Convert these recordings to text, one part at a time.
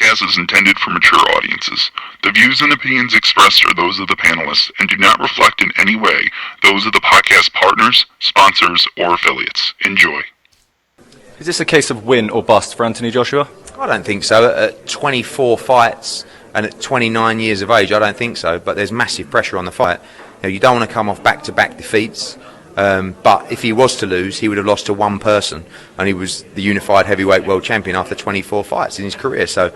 podcast is intended for mature audiences. The views and opinions expressed are those of the panelists and do not reflect in any way those of the podcast partners, sponsors, or affiliates. Enjoy. Is this a case of win or bust for Anthony Joshua? I don't think so. At 24 fights and at 29 years of age, I don't think so. But there's massive pressure on the fight. You don't want to come off back-to-back defeats. But if he was to lose, he would have lost to one person, and he was the unified heavyweight world champion after 24 fights in his career. So,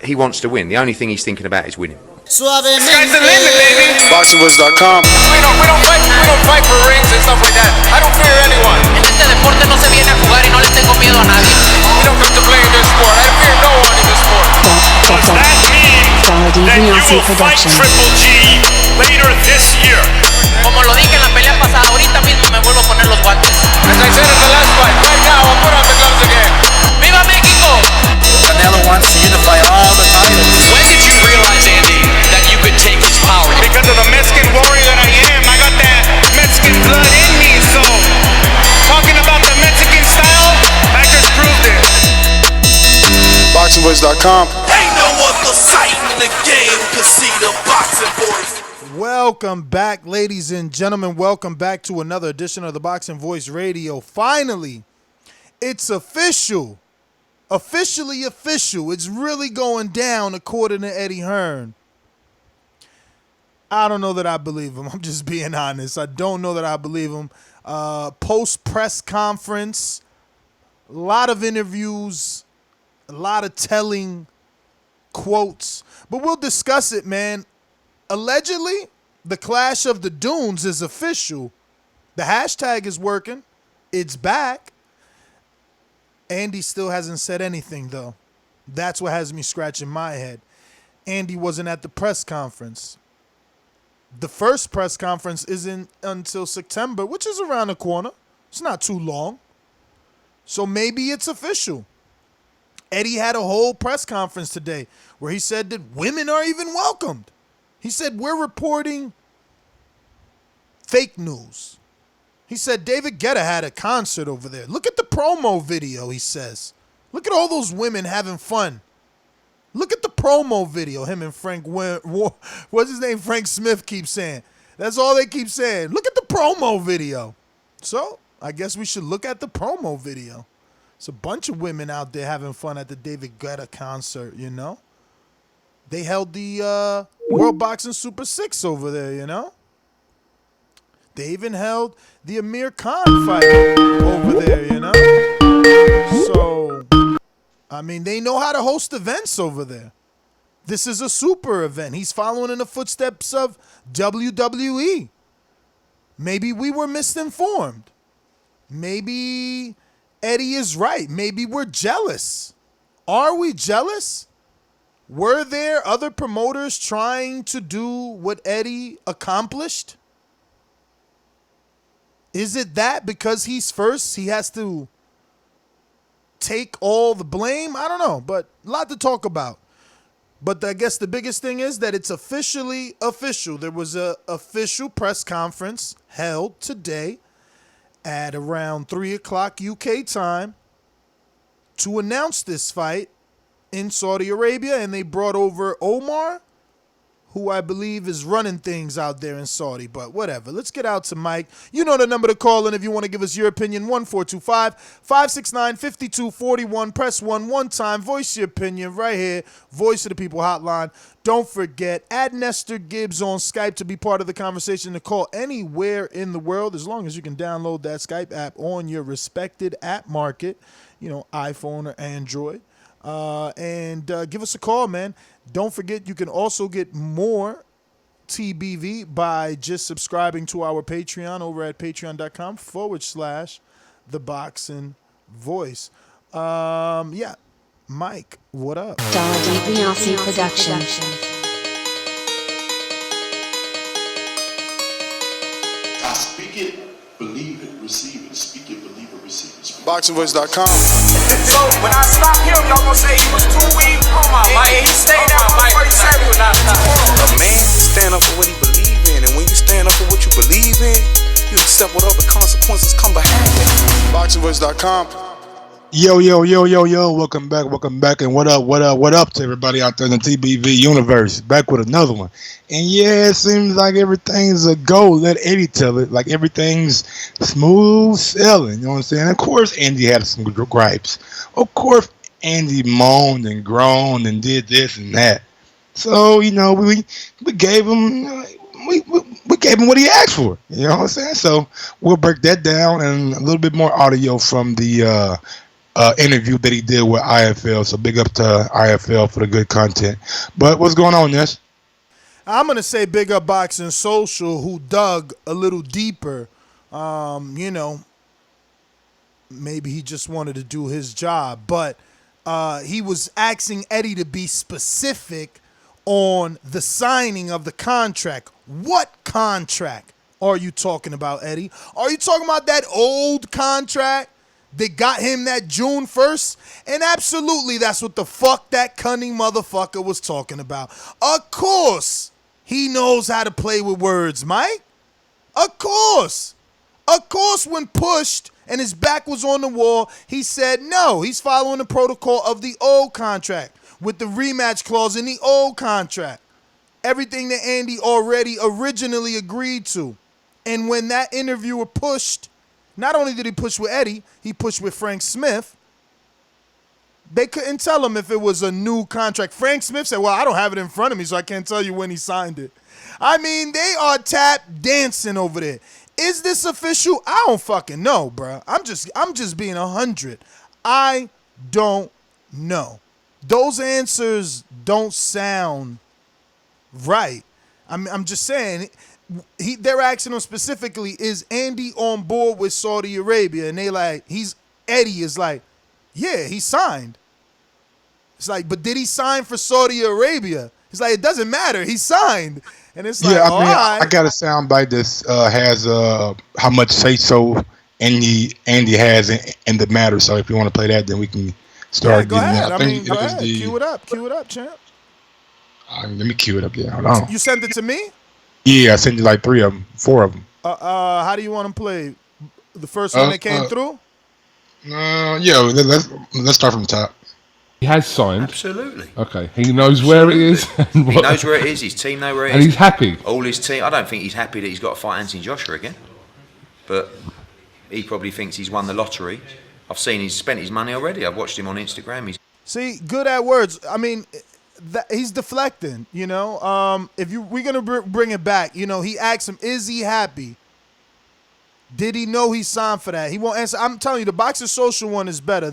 he wants to win. The only thing he's thinking about is winning. Sky's the limit, baby. BoxingVoice.com. We don't fight for rings and stuff like that. I don't fear anyone. En este deporte no se viene a jugar y no le tengo miedo a nadie. We don't come to play in this sport. I fear no one in this sport. Does that mean that you will fight Triple G later this year? Como lo dije en la pelea pasada, ahorita mismo me vuelvo a poner los guantes. As I said in the last fight, right now I'll put on the gloves again. ¡Viva México! Canelo wants to unify all the titles. When did you realize, Andy, that you could take his power? Because of the Mexican warrior that I am, I got that Mexican blood in me, so talking about the Mexican style, I just proved it. BoxingVoice.com. Ain't no other sight in the game can see the Boxing Voice. Welcome back, ladies and gentlemen. Welcome back to another edition of the Boxing Voice Radio. Finally, it's official. Officially official. It's really going down according to Eddie Hearn. I don't know that I believe him. I'm just being honest. I don't know that I believe him. Post-press conference, a lot of interviews, a lot of telling quotes. But we'll discuss it, man. Allegedly, the Clash of the Dunes is official. The hashtag is working. It's back. Andy still hasn't said anything, though. That's what has me scratching my head. Andy wasn't at the press conference. The first press conference isn't until September, which is around the corner. It's not too long. So maybe it's official. Eddie had a whole press conference today where he said that women are even welcomed. He said, we're reporting fake news. He said David Guetta had a concert over there. Look at the promo video, he says. Look at all those women having fun. Look at the promo video, him and what's his name? Frank Smith keeps saying. That's all they keep saying. Look at the promo video. So I guess we should look at the promo video. It's a bunch of women out there having fun at the David Guetta concert, They held the World Boxing Super 6 over there, They even held the Amir Khan fight over there, So, they know how to host events over there. This is a super event. He's following in the footsteps of WWE. Maybe we were misinformed. Maybe Eddie is right. Maybe we're jealous. Are we jealous? Were there other promoters trying to do what Eddie accomplished? Is it that because he's first, he has to take all the blame? I don't know, but a lot to talk about. But I guess the biggest thing is that it's officially official. There was an official press conference held today at around 3 o'clock UK time to announce this fight in Saudi Arabia, and they brought over Omar, who I believe is running things out there in Saudi, but whatever. Let's get out to Mike. You know the number to call in if you want to give us your opinion, 1-425-569-5241. Press 1 one time. Voice your opinion right here. Voice of the People hotline. Don't forget, add Nestor Gibbs on Skype to be part of the conversation, to call anywhere in the world, as long as you can download that Skype app on your respected app market, iPhone or Android. And give us a call, man. Don't forget, you can also get more TBV by just subscribing to our Patreon over at patreon.com/The Boxing Voice. Mike, what up? DiBiase Production. I speak it, believe it, receive it. Speak it, believe it, receive it. BoxingVoice.com. So when I stop him, y'all gonna say he was too weak. He stayed out before he said he was not stopping. A man stand up for what he believes in, and when you stand up for what you believe in, you accept whatever consequences come behind it. BoxingVoice.com. Yo, yo, yo, yo, yo, welcome back, and what up to everybody out there in the TBV universe, back with another one. And yeah, it seems like everything's a go, let Eddie tell it, like everything's smooth sailing, you know what I'm saying? Of course Andy had some gripes. Of course Andy moaned and groaned and did this and that. So, we gave him, we gave him what he asked for, you know what I'm saying? So we'll break that down and a little bit more audio from the interview that he did with IFL. So big up to IFL for the good content. But what's going on, Ness? I'm going to say big up Boxing Social, who dug a little deeper. Maybe he just wanted to do his job. But he was asking Eddie to be specific on the signing of the contract. What contract are you talking about, Eddie? Are you talking about that old contract that got him that June 1st? And absolutely, that's what the fuck that cunning motherfucker was talking about. Of course, he knows how to play with words, Mike. Of course. Of course, when pushed and his back was on the wall, he said no. He's following the protocol of the old contract with the rematch clause in the old contract. Everything that Andy already originally agreed to. And when that interviewer pushed, not only did he push with Eddie, he pushed with Frank Smith. They couldn't tell him if it was a new contract. Frank Smith said, well, I don't have it in front of me, so I can't tell you when he signed it. I mean, they are tap dancing over there. Is this official? I don't fucking know, bro. I'm just being 100. I don't know. Those answers don't sound right. I'm just saying, they're asking him specifically, is Andy on board with Saudi Arabia? And they like, Eddie is like, yeah, he signed. It's like, but did he sign for Saudi Arabia? It's like, it doesn't matter. He signed. And it's like, yeah, I mean, right. I got a soundbite that has how much say-so Andy has in the matter. So if you want to play that, then we can start. Yeah, go ahead. I mean, go ahead. Cue it up, champ. Let me cue it up. Yeah, hold on. You sent it to me? Yeah, I sent you like 4 of them. How do you want them played? The first one that came through? Yeah, let's start from the top. He has signed. Absolutely. Okay. He knows where it is. He knows where it is. His team know where it is. And he's happy. All his team. I don't think he's happy that he's got to fight Anthony Joshua again. But he probably thinks he's won the lottery. I've seen he's spent his money already. I've watched him on Instagram. See, good at words. I mean, he's deflecting, you know. We're going to bring it back, you know, he asked him, is he happy? Did he know he signed for that? He won't answer. I'm telling you, the Boxer Social one is better.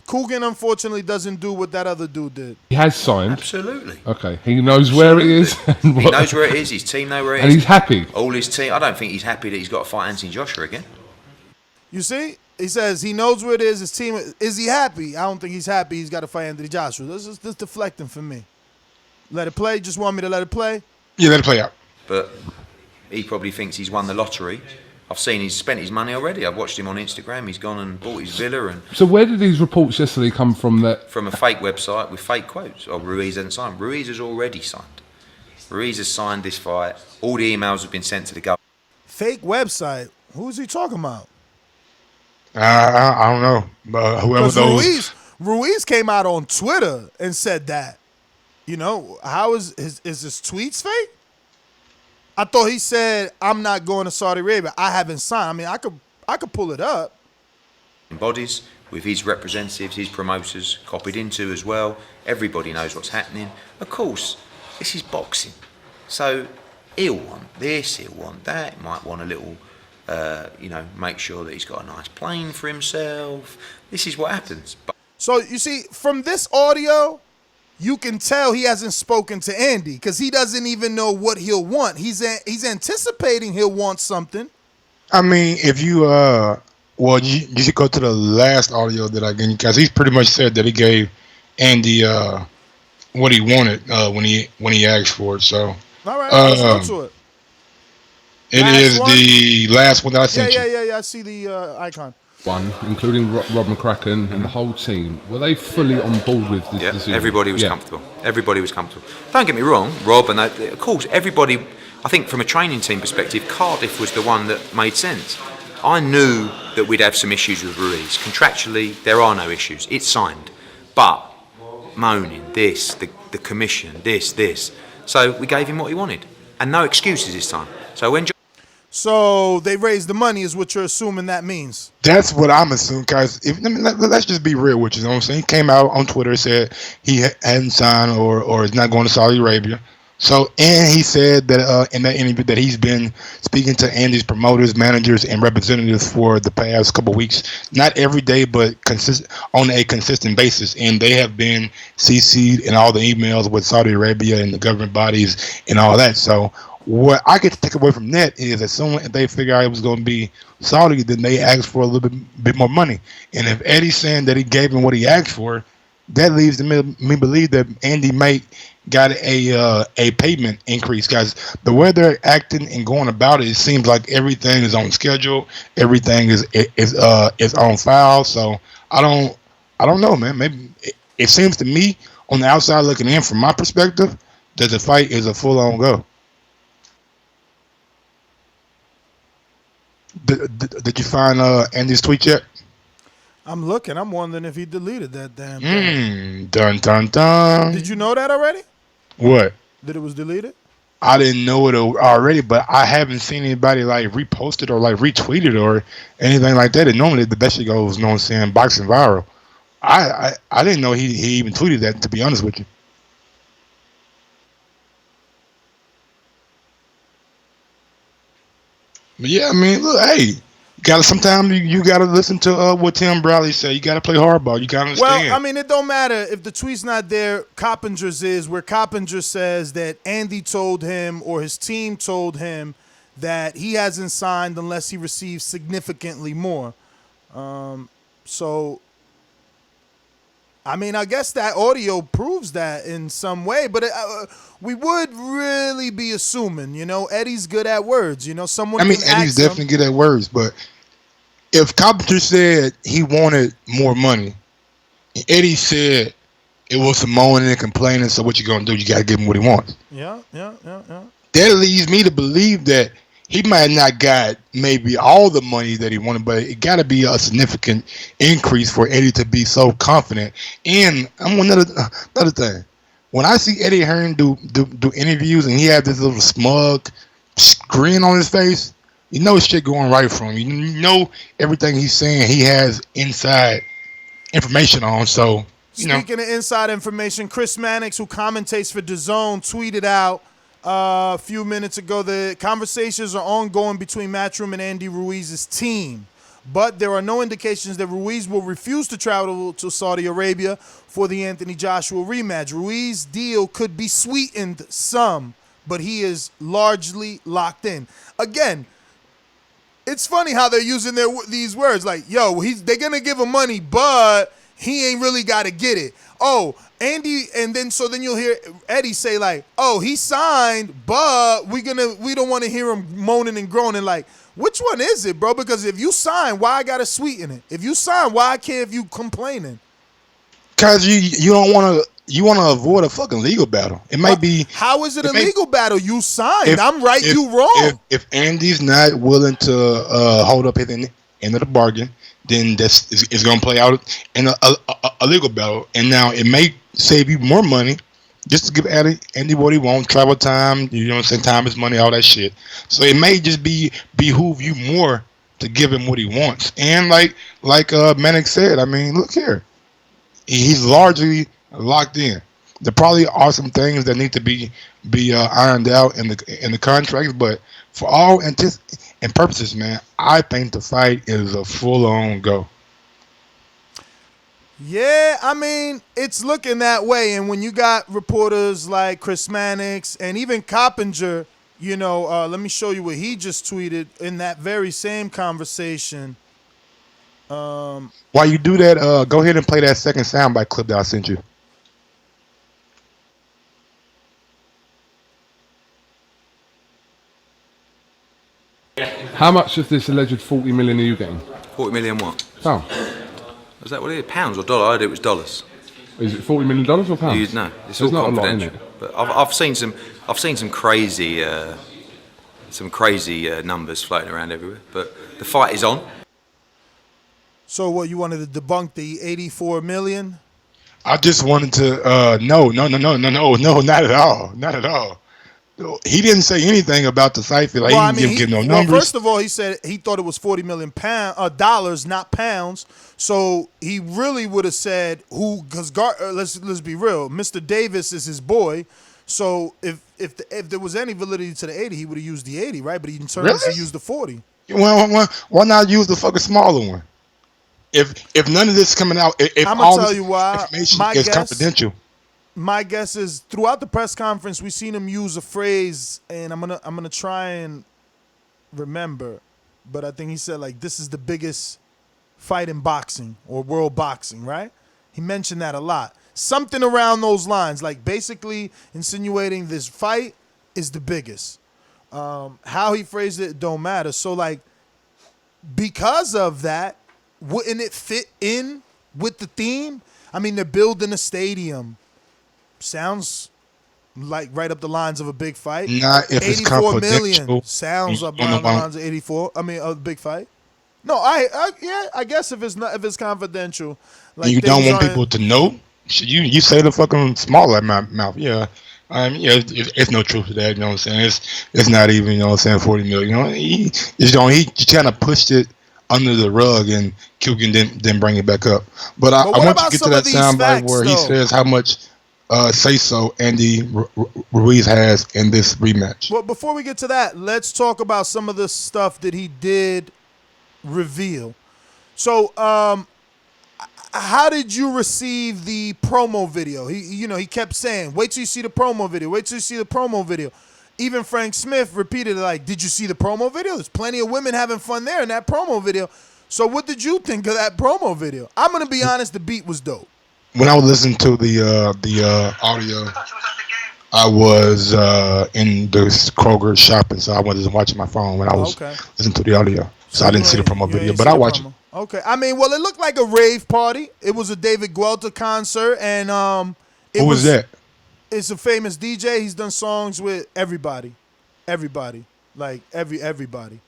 Coogan, unfortunately, doesn't do what that other dude did. He has signed. Absolutely. Okay. He knows where it is. He knows where it is. His team know where it is. And he's happy. All his team. I don't think he's happy that he's got to fight Anthony Joshua again. You see? He says he knows where it is. His team. Is he happy? I don't think he's happy. He's got to fight Anthony Joshua. This is deflecting for me. Let it play. Just want me to let it play? Yeah, let it play out. But he probably thinks he's won the lottery. I've seen he's spent his money already. I've watched him on Instagram. He's gone and bought his villa. And so where did these reports yesterday come from? That from a fake website with fake quotes. Oh, Ruiz hasn't signed. Ruiz has already signed. Ruiz has signed this fight. All the emails have been sent to the government. Fake website? Who's he talking about? I don't know. But whoever those... Ruiz came out on Twitter and said that. You know, how is his tweets fake? I thought he said, I'm not going to Saudi Arabia. I haven't signed. I mean, I could pull it up. Bodies with his representatives, his promoters, copied into as well. Everybody knows what's happening. Of course, this is boxing. So he'll want this, he'll want that. He might want a little, make sure that he's got a nice plane for himself. This is what happens. So, you see, from this audio, you can tell he hasn't spoken to Andy because he doesn't even know what he'll want. He's anticipating he'll want something. I mean, if you you should go to the last audio that I gave you because he pretty much said that he gave Andy what he wanted when he asked for it. So all right, let's go to it. It is the last one that I sent you. Yeah. I see the icon. One, including Rob McCracken and the whole team, were they fully on board with this decision? Everybody was comfortable. Everybody was comfortable. Don't get me wrong, Rob and of course everybody. I think from a training team perspective, Cardiff was the one that made sense. I knew that we'd have some issues with Ruiz. Contractually, there are no issues. It's signed. But moaning, the commission, this. So we gave him what he wanted. And no excuses this time. So they raised the money is what you're assuming that means. That's what I'm assuming, because let's just be real with you. You know what I'm saying? He came out on Twitter and said he hadn't signed or is not going to Saudi Arabia. So, and he said that in that interview that he's been speaking to Andy's promoters, managers, and representatives for the past couple of weeks. Not every day, but on a consistent basis. And they have been CC'd in all the emails with Saudi Arabia and the government bodies and all that. So, what I get to take away from that is as soon as they figure out it was going to be Saudi, then they asked for a little bit more money. And if Eddie's saying that he gave him what he asked for, that leaves me believe that Andy might got a payment increase, guys. The way they're acting and going about it, it seems like everything is on schedule, everything is on file. So I don't know, man. Maybe it seems to me on the outside looking in, from my perspective, that the fight is a full on go. Did you find Andy's tweet yet? I'm looking. I'm wondering if he deleted that damn thing. Dun dun dun. Did you know that already? What? That it was deleted? I didn't know it already, but I haven't seen anybody like repost it or like retweet it or anything like that. And normally the best shit goes, you know what I'm saying, boxing viral. I didn't know he even tweeted that, to be honest with you. But yeah, I mean, look, hey, sometimes you gotta listen to what Tim Bradley said. You gotta play hardball. You gotta understand. Well, I mean, it don't matter if the tweet's not there. Coppinger's is, where Coppinger says that Andy told him or his team told him that he hasn't signed unless he receives significantly more. So, I mean, I guess that audio proves that in some way, but we would really be assuming, you know, Eddie's good at words, you know, someone. I mean, Eddie's definitely good at words, but if Coppinger said he wanted more money, and Eddie said it was some moaning and complaining, so what you gonna do? You gotta give him what he wants. Yeah. That leads me to believe that he might not got maybe all the money that he wanted, but it got to be a significant increase for Eddie to be so confident. And another thing, when I see Eddie Hearn do interviews and he has this little smug grin on his face, you know shit going right for him. You know everything he's saying he has inside information on. So, Speaking of inside information, Chris Mannix, who commentates for Dazn, tweeted out a few minutes ago the conversations are ongoing between Matchroom and Andy Ruiz's team, but there are no indications that Ruiz will refuse to travel to Saudi Arabia for the Anthony Joshua rematch. Ruiz's deal could be sweetened some, but he is largely locked in. Again, it's funny how they're using these words like, yo, they're going to give him money, but he ain't really got to get it. Oh, Andy, and then you'll hear Eddie say like, "Oh, he signed, but we don't want to hear him moaning and groaning." Like, which one is it, bro? Because if you sign, why I gotta sweeten it? If you sign, why I care if you complaining? Because you don't want to avoid a fucking legal battle. It might be. How is it a legal battle? You signed. I'm right. You wrong. If Andy's not willing to hold up his end of the bargain, then it's going to play out in a legal battle. And now it may save you more money just to give Andy what he wants, travel time, you know what I'm saying, time is money, all that shit. So it may just behoove you more to give him what he wants. And like Mannix said, I mean, look here. He's largely locked in. There probably are some things that need to be ironed out in the contracts, but for all intents and purposes, man, I think the fight is a full-on go. Yeah, I mean, it's looking that way. And when you got reporters like Chris Mannix and even Coppinger, you know, let me show you what he just tweeted in that very same conversation. While you do that, go ahead and play that second soundbite clip that I sent you. How much of this alleged 40 million are you getting? 40 million what? Pound. Is that what it is? Pounds or dollar? I heard it was dollars. Is it $40 million or pounds? No, it's There's all not confidential. A lot in it. But I've seen some crazy some crazy numbers floating around everywhere. But the fight is on. So what, you wanted to debunk the 84 million? I just wanted to no, not at all. Not at all. He didn't say anything about the cipher. Like, Well, he didn't give no numbers. First of all, he said he thought it was 40 million dollars, not pounds. So he really would have said who, because let's be real, Mr. Davis is his boy. So if there was any validity to the 80, he would have used the 80, right? But he determined to use the 40. Why not use the fucking smaller one? If none of this is coming out, if I'm all gonna tell this you why. information is confidential. My guess is throughout the press conference we seen him use a phrase, and I'm gonna try and remember, but I think he said like, this is the biggest fight in boxing or world boxing, right? He mentioned that a lot. Something around those lines, like basically insinuating this fight is the biggest. How he phrased it don't matter. So like, because of that, wouldn't it fit in with the theme? I mean, they're building a stadium. Sounds like right up the lines of a big fight. Not if it's 84 confidential. million sounds up around the lines of 84. I mean, a big fight. No, I guess if it's confidential, like, you don't want people to know. You say the fucking smaller mouth. Yeah. It's no truth to that. You know what I'm saying? It's not even, you know what I'm saying, 40 million. You know, he kind of pushed it under the rug, and Kugan didn't bring it back up. But I want to get to that soundbite where he says how much say-so Andy Ruiz has in this rematch. Well, before we get to that, let's talk about some of the stuff that he did reveal. So, how did you receive the promo video? He kept saying, wait till you see the promo video. Wait till you see the promo video. Even Frank Smith repeated it like, did you see the promo video? There's plenty of women having fun there in that promo video. So what did you think of that promo video? I'm going to be honest, the beat was dope. When I was listening to the audio, I was in the Kroger shopping, so I wasn't watching my phone when I was listening to the audio. So I didn't see the promo video, but I watched it. Okay. I mean, well, it looked like a rave party. It was a David Guelta concert, and who was that? It's a famous DJ. He's done songs with everybody. Like everybody.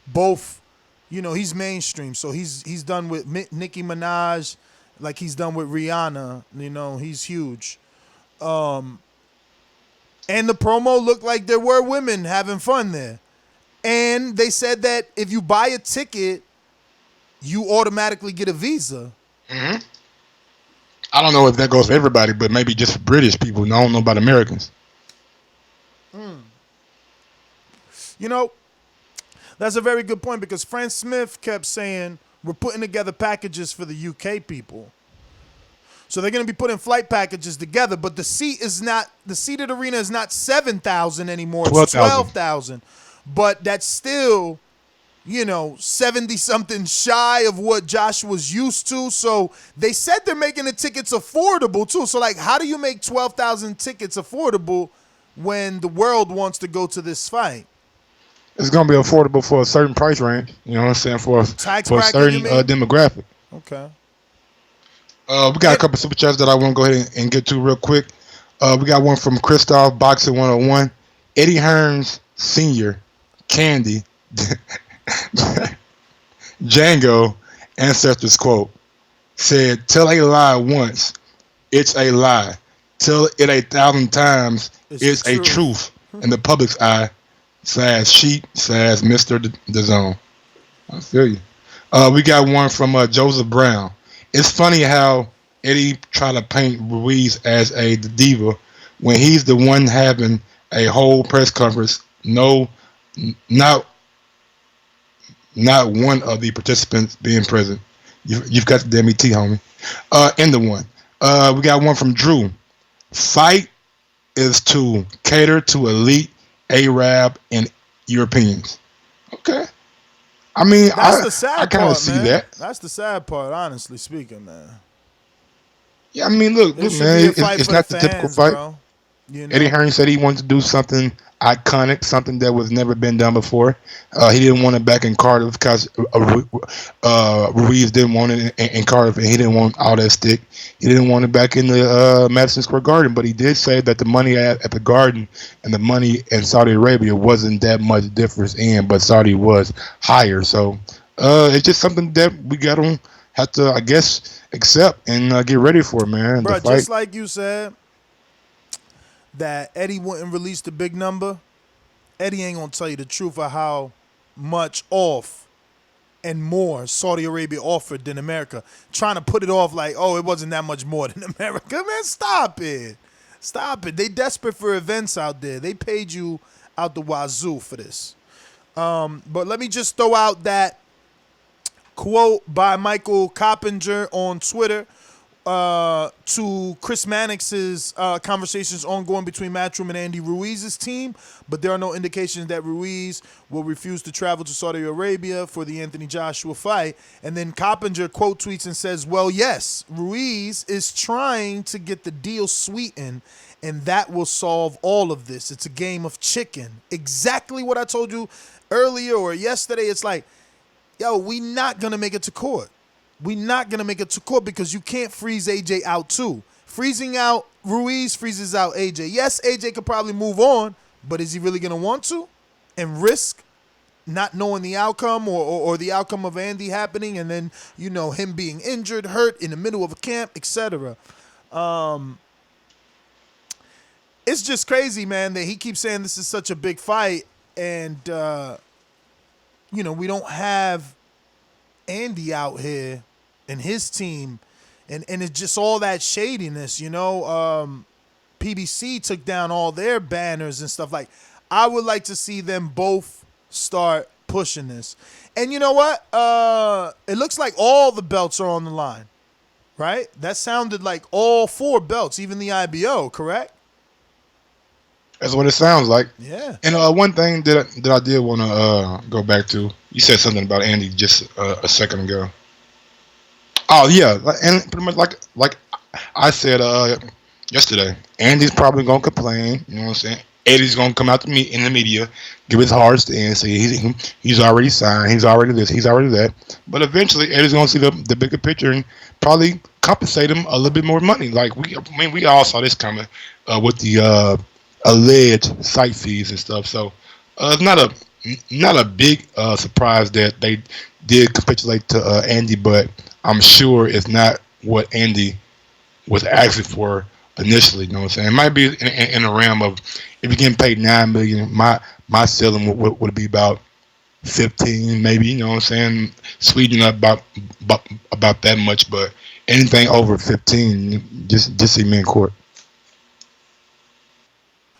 Both, he's mainstream. So he's done with Nicki Minaj, like he's done with Rihanna. He's huge. And the promo looked like there were women having fun there. And they said that if you buy a ticket, you automatically get a visa. Mm-hmm. I don't know if that goes for everybody, but maybe just for British people. I don't know about Americans. That's a very good point, because Frank Smith kept saying we're putting together packages for the UK people. So they're going to be putting flight packages together, but the seated arena is not 7,000 anymore. It's 12,000. But that's still, 70-something shy of what Josh was used to. So they said they're making the tickets affordable, too. So, like, how do you make 12,000 tickets affordable when the world wants to go to this fight? It's going to be affordable for a certain price range. You know what I'm saying? For a certain demographic. Okay. We got a couple super chats that I want to go ahead and get to real quick. We got one from Christoph, Boxing 101. Eddie Hearns Sr., Candy, Django, Ancestors quote, said, tell a lie once, it's a lie. Tell it 1,000 times, it's a truth in the public's eye, says Sheep, says Mr. Dazn. I feel you. We got one from Joseph Brown. It's funny how Eddie tried to paint Ruiz as a diva when he's the one having a whole press conference. No, not one of the participants being present. You've got the damn ET, homie. And the one. We got one from Drew. Fight is to cater to elite Arab and Europeans. Okay. I mean, I kind of see that. That's the sad part, honestly speaking, man. Yeah, I mean, look, man, it's not the typical fight. Bro. You know? Eddie Hearn said he wanted to do something iconic, something that was never been done before. He didn't want it back in Cardiff because Ruiz didn't want it in Cardiff, and he didn't want all that stick. He didn't want it back in the Madison Square Garden, but he did say that the money at the Garden and the money in Saudi Arabia wasn't that much difference but Saudi was higher. So it's just something that we got to have to, I guess, accept and get ready for, man. Bro, the fight. just like you said that Eddie wouldn't release the big number, Eddie ain't going to tell you the truth of how much off and more Saudi Arabia offered than America. Trying to put it off like, oh, it wasn't that much more than America. Man, stop it. Stop it. They desperate for events out there. They paid you out the wazoo for this. But let me just throw out that quote by Michael Coppinger on Twitter to Chris Mannix's conversations ongoing between Matchroom and Andy Ruiz's team, but there are no indications that Ruiz will refuse to travel to Saudi Arabia for the Anthony Joshua fight. And then Coppinger quote tweets and says, well, yes, Ruiz is trying to get the deal sweetened, and that will solve all of this. It's a game of chicken. Exactly what I told you earlier or yesterday. It's like, yo, we not going to make it to court. We not going to make it to court because you can't freeze AJ out too. Freezing out Ruiz freezes out AJ. Yes, AJ could probably move on, but is he really going to want to and risk not knowing the outcome or the outcome of Andy happening and then, you know, him being injured, hurt in the middle of a camp, etc. It's just crazy, man, that he keeps saying this is such a big fight and, you know, we don't have Andy out here and his team, and it's just all that shadiness, you know. PBC took down all their banners and stuff. Like, I would like to see them both start pushing this. And you know what? It looks like all the belts are on the line, right? That sounded like all 4 belts, even the IBO, correct? That's what it sounds like. Yeah. And one thing that I did want to go back to, you said something about Andy just a second ago. Oh yeah, and pretty much like I said yesterday, Andy's probably gonna complain. You know what I'm saying? Eddie's gonna come out to me in the media, give his hard stand, say he's already signed, he's already this, he's already that. But eventually, Eddie's gonna see the bigger picture and probably compensate him a little bit more money. Like we all saw this coming with the alleged site fees and stuff. So it's not a big surprise that they did capitulate to Andy, but I'm sure it's not what Andy was asking for initially. You know what I'm saying? It might be in the realm of, if you're getting paid $9 million, my ceiling would be about 15, maybe. You know what I'm saying? Sweden up about that much, but anything over 15, just see me in court.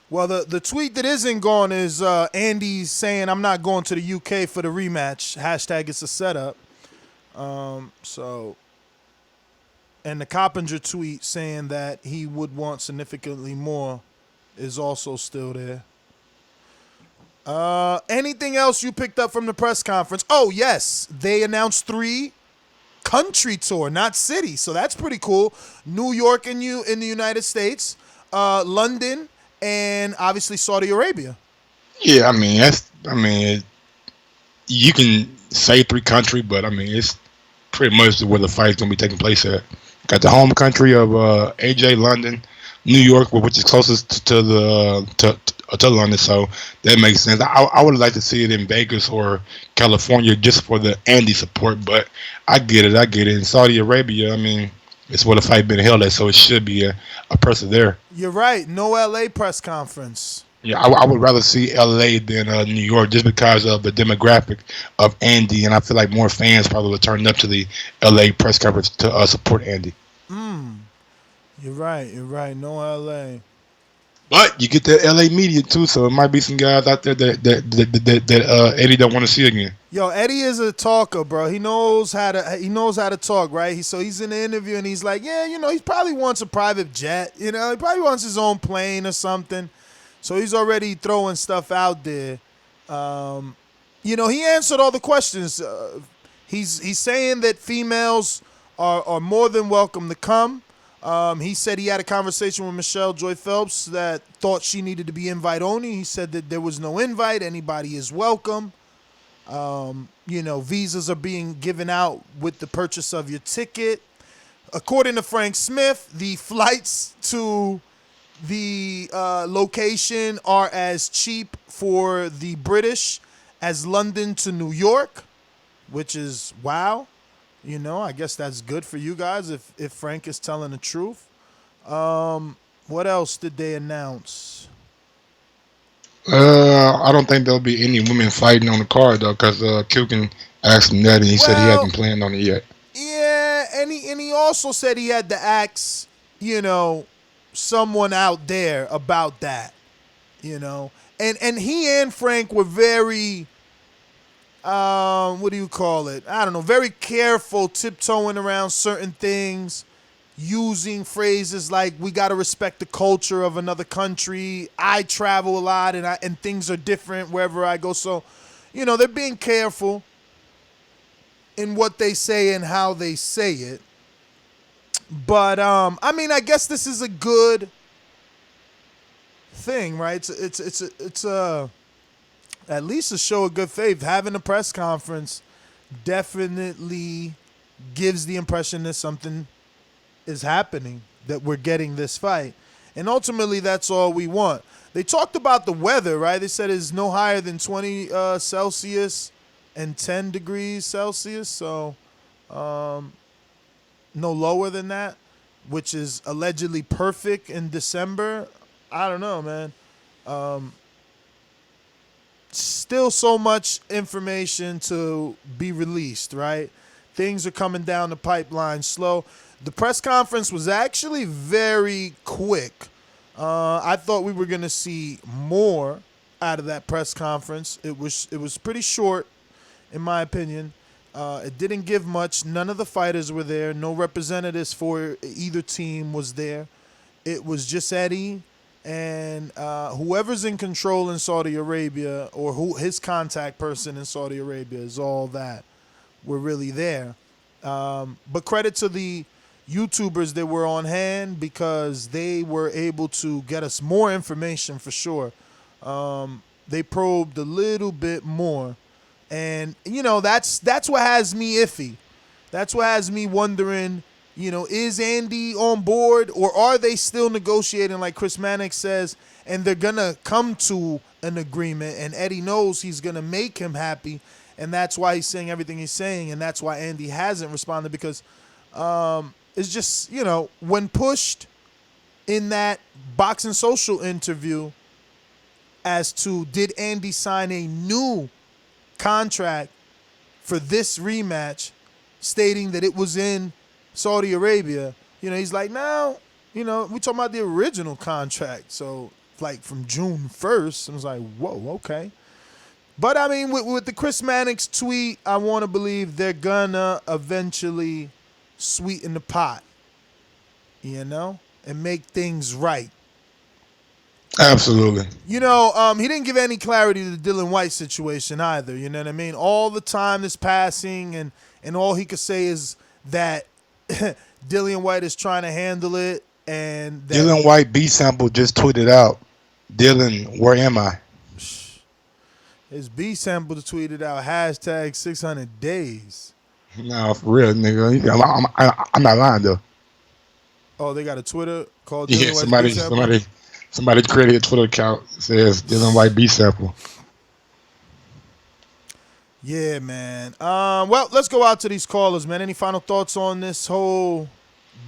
Well, the tweet that isn't gone is Andy saying, I'm not going to the UK for the rematch. Hashtag it's a setup. So, and the Coppinger tweet saying that he would want significantly more is also still there. Anything else you picked up from the press conference? Oh, yes. They announced 3 country tour, not city. So that's pretty cool. New York in the United States, London, and obviously Saudi Arabia. Yeah, you can say 3 country, but it's pretty much where the fight's gonna be taking place at. Got the home country of AJ, London, New York, which is closest to London, so that makes sense. I would like to see it in Vegas or California just for the Andy support, but I get it. In Saudi Arabia, it's where the fight been held at, so it should be a person there. You're right. No LA press conference. Yeah, I would rather see LA than New York just because of the demographic of Andy, and I feel like more fans probably would turn up to the LA press conference to support Andy. You're right. No LA. But you get that LA media too, so it might be some guys out there that Eddie don't want to see again. Yo, Eddie is a talker, bro. He knows how to talk, right? So he's in the interview and he's like, yeah, he probably wants a private jet. He probably wants his own plane or something. So he's already throwing stuff out there. He answered all the questions. He's saying that females are more than welcome to come. He said he had a conversation with Michelle Joy Phelps that thought she needed to be invite only. He said that there was no invite. Anybody is welcome. Visas are being given out with the purchase of your ticket. According to Frank Smith, the flights to the location are as cheap for the British as London to New York, which is wow. I guess that's good for you guys if Frank is telling the truth. What else did they announce? I don't think there'll be any women fighting on the card though, because Kukin asked him that, and he said he hasn't planned on it yet. Yeah, and he also said he had to ask, someone out there about that, and he and Frank were very, what do you call it? I don't know, very careful, tiptoeing around certain things, using phrases like "we got to respect the culture of another country." I travel a lot, and things are different wherever I go. So, they're being careful in what they say and how they say it. But I guess this is a good thing, right? It's at least a show of good faith. Having a press conference definitely gives the impression that something is happening, that we're getting this fight. And ultimately, that's all we want. They talked about the weather, right? They said it's no higher than 20 Celsius and 10 degrees Celsius. So no lower than that, which is allegedly perfect in December. I don't know, man. Still so much information to be released, right? Things are coming down the pipeline slow. The press conference was actually very quick. I thought we were going to see more out of that press conference. It was pretty short, in my opinion. It didn't give much. None of the fighters were there. No representatives for either team was there. It was just Eddie and whoever's in control in Saudi Arabia, or his contact person in Saudi Arabia, is all that were really there. But credit to the YouTubers that were on hand, because they were able to get us more information for sure. They probed a little bit more. And, that's what has me iffy. That's what has me wondering, is Andy on board, or are they still negotiating like Chris Mannix says, and they're going to come to an agreement, and Eddie knows he's going to make him happy, and that's why he's saying everything he's saying, and that's why Andy hasn't responded, because it's just, when pushed in that Boxing Social interview as to did Andy sign a new contract for this rematch, stating that it was in Saudi Arabia, he's like, no, we talking about the original contract. So, like, from June 1st, I was like, whoa, okay. But, with the Chris Mannix tweet, I want to believe they're gonna eventually sweeten the pot, and make things right. Absolutely. He didn't give any clarity to the Dillian White situation either. You know what I mean? All the time is passing, and all he could say is that Dillian White is trying to handle it. And that Dillian White B sample just tweeted out, "Dylan, where am I?" His B sample tweeted out hashtag 600 days. No, for real, nigga. I'm not lying though. Oh, they got a Twitter called Dillian White's somebody B sample? Somebody created a Twitter account that says Dillian White B sample. Yeah, man. Well, let's go out to these callers, man. Any final thoughts on this whole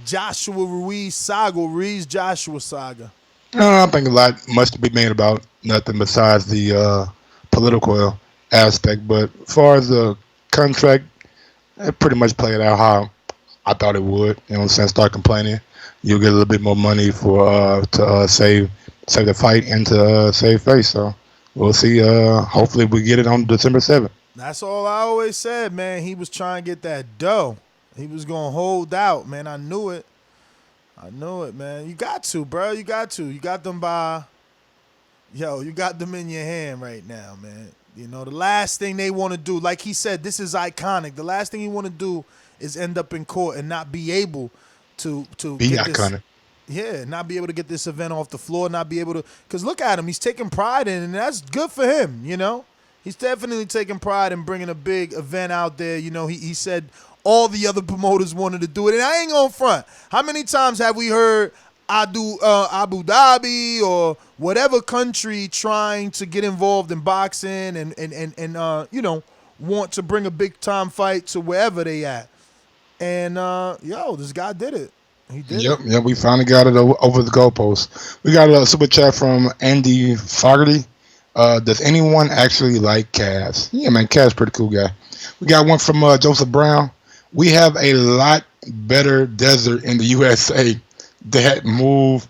Joshua Ruiz saga, Ruiz-Joshua saga? I think a lot must be made about nothing besides the political aspect. But as far as the contract, it pretty much played out how I thought it would. You know what I'm saying? Start complaining. You'll get a little bit more money for to save the fight and to save face. So we'll see. Hopefully we get it on December 7th. That's all I always said, man. He was trying to get that dough. He was going to hold out, man. I knew it. Man. You got to, bro. You got to. You got them you got them in your hand right now, man. The last thing they want to do, like he said, this is iconic. The last thing you want to do is end up in court and not be able to be get this. iconic. Yeah, not be able to get this event off the floor, not be able to, because look at him, he's taking pride in it, and that's good for him, you know? He's definitely taking pride in bringing a big event out there. You know, he said all the other promoters wanted to do it, and I ain't going front. How many times have we heard Abu Dhabi or whatever country trying to get involved in boxing and you know, want to bring a big-time fight to wherever they at? And, this guy did it. He did it. Yep, we finally got it over the goalpost. We got a super chat from Andy Fogarty. Does anyone actually like Cass? Yeah, man, Cass pretty cool guy. We got one from Joseph Brown. We have a lot better desert in the USA that move.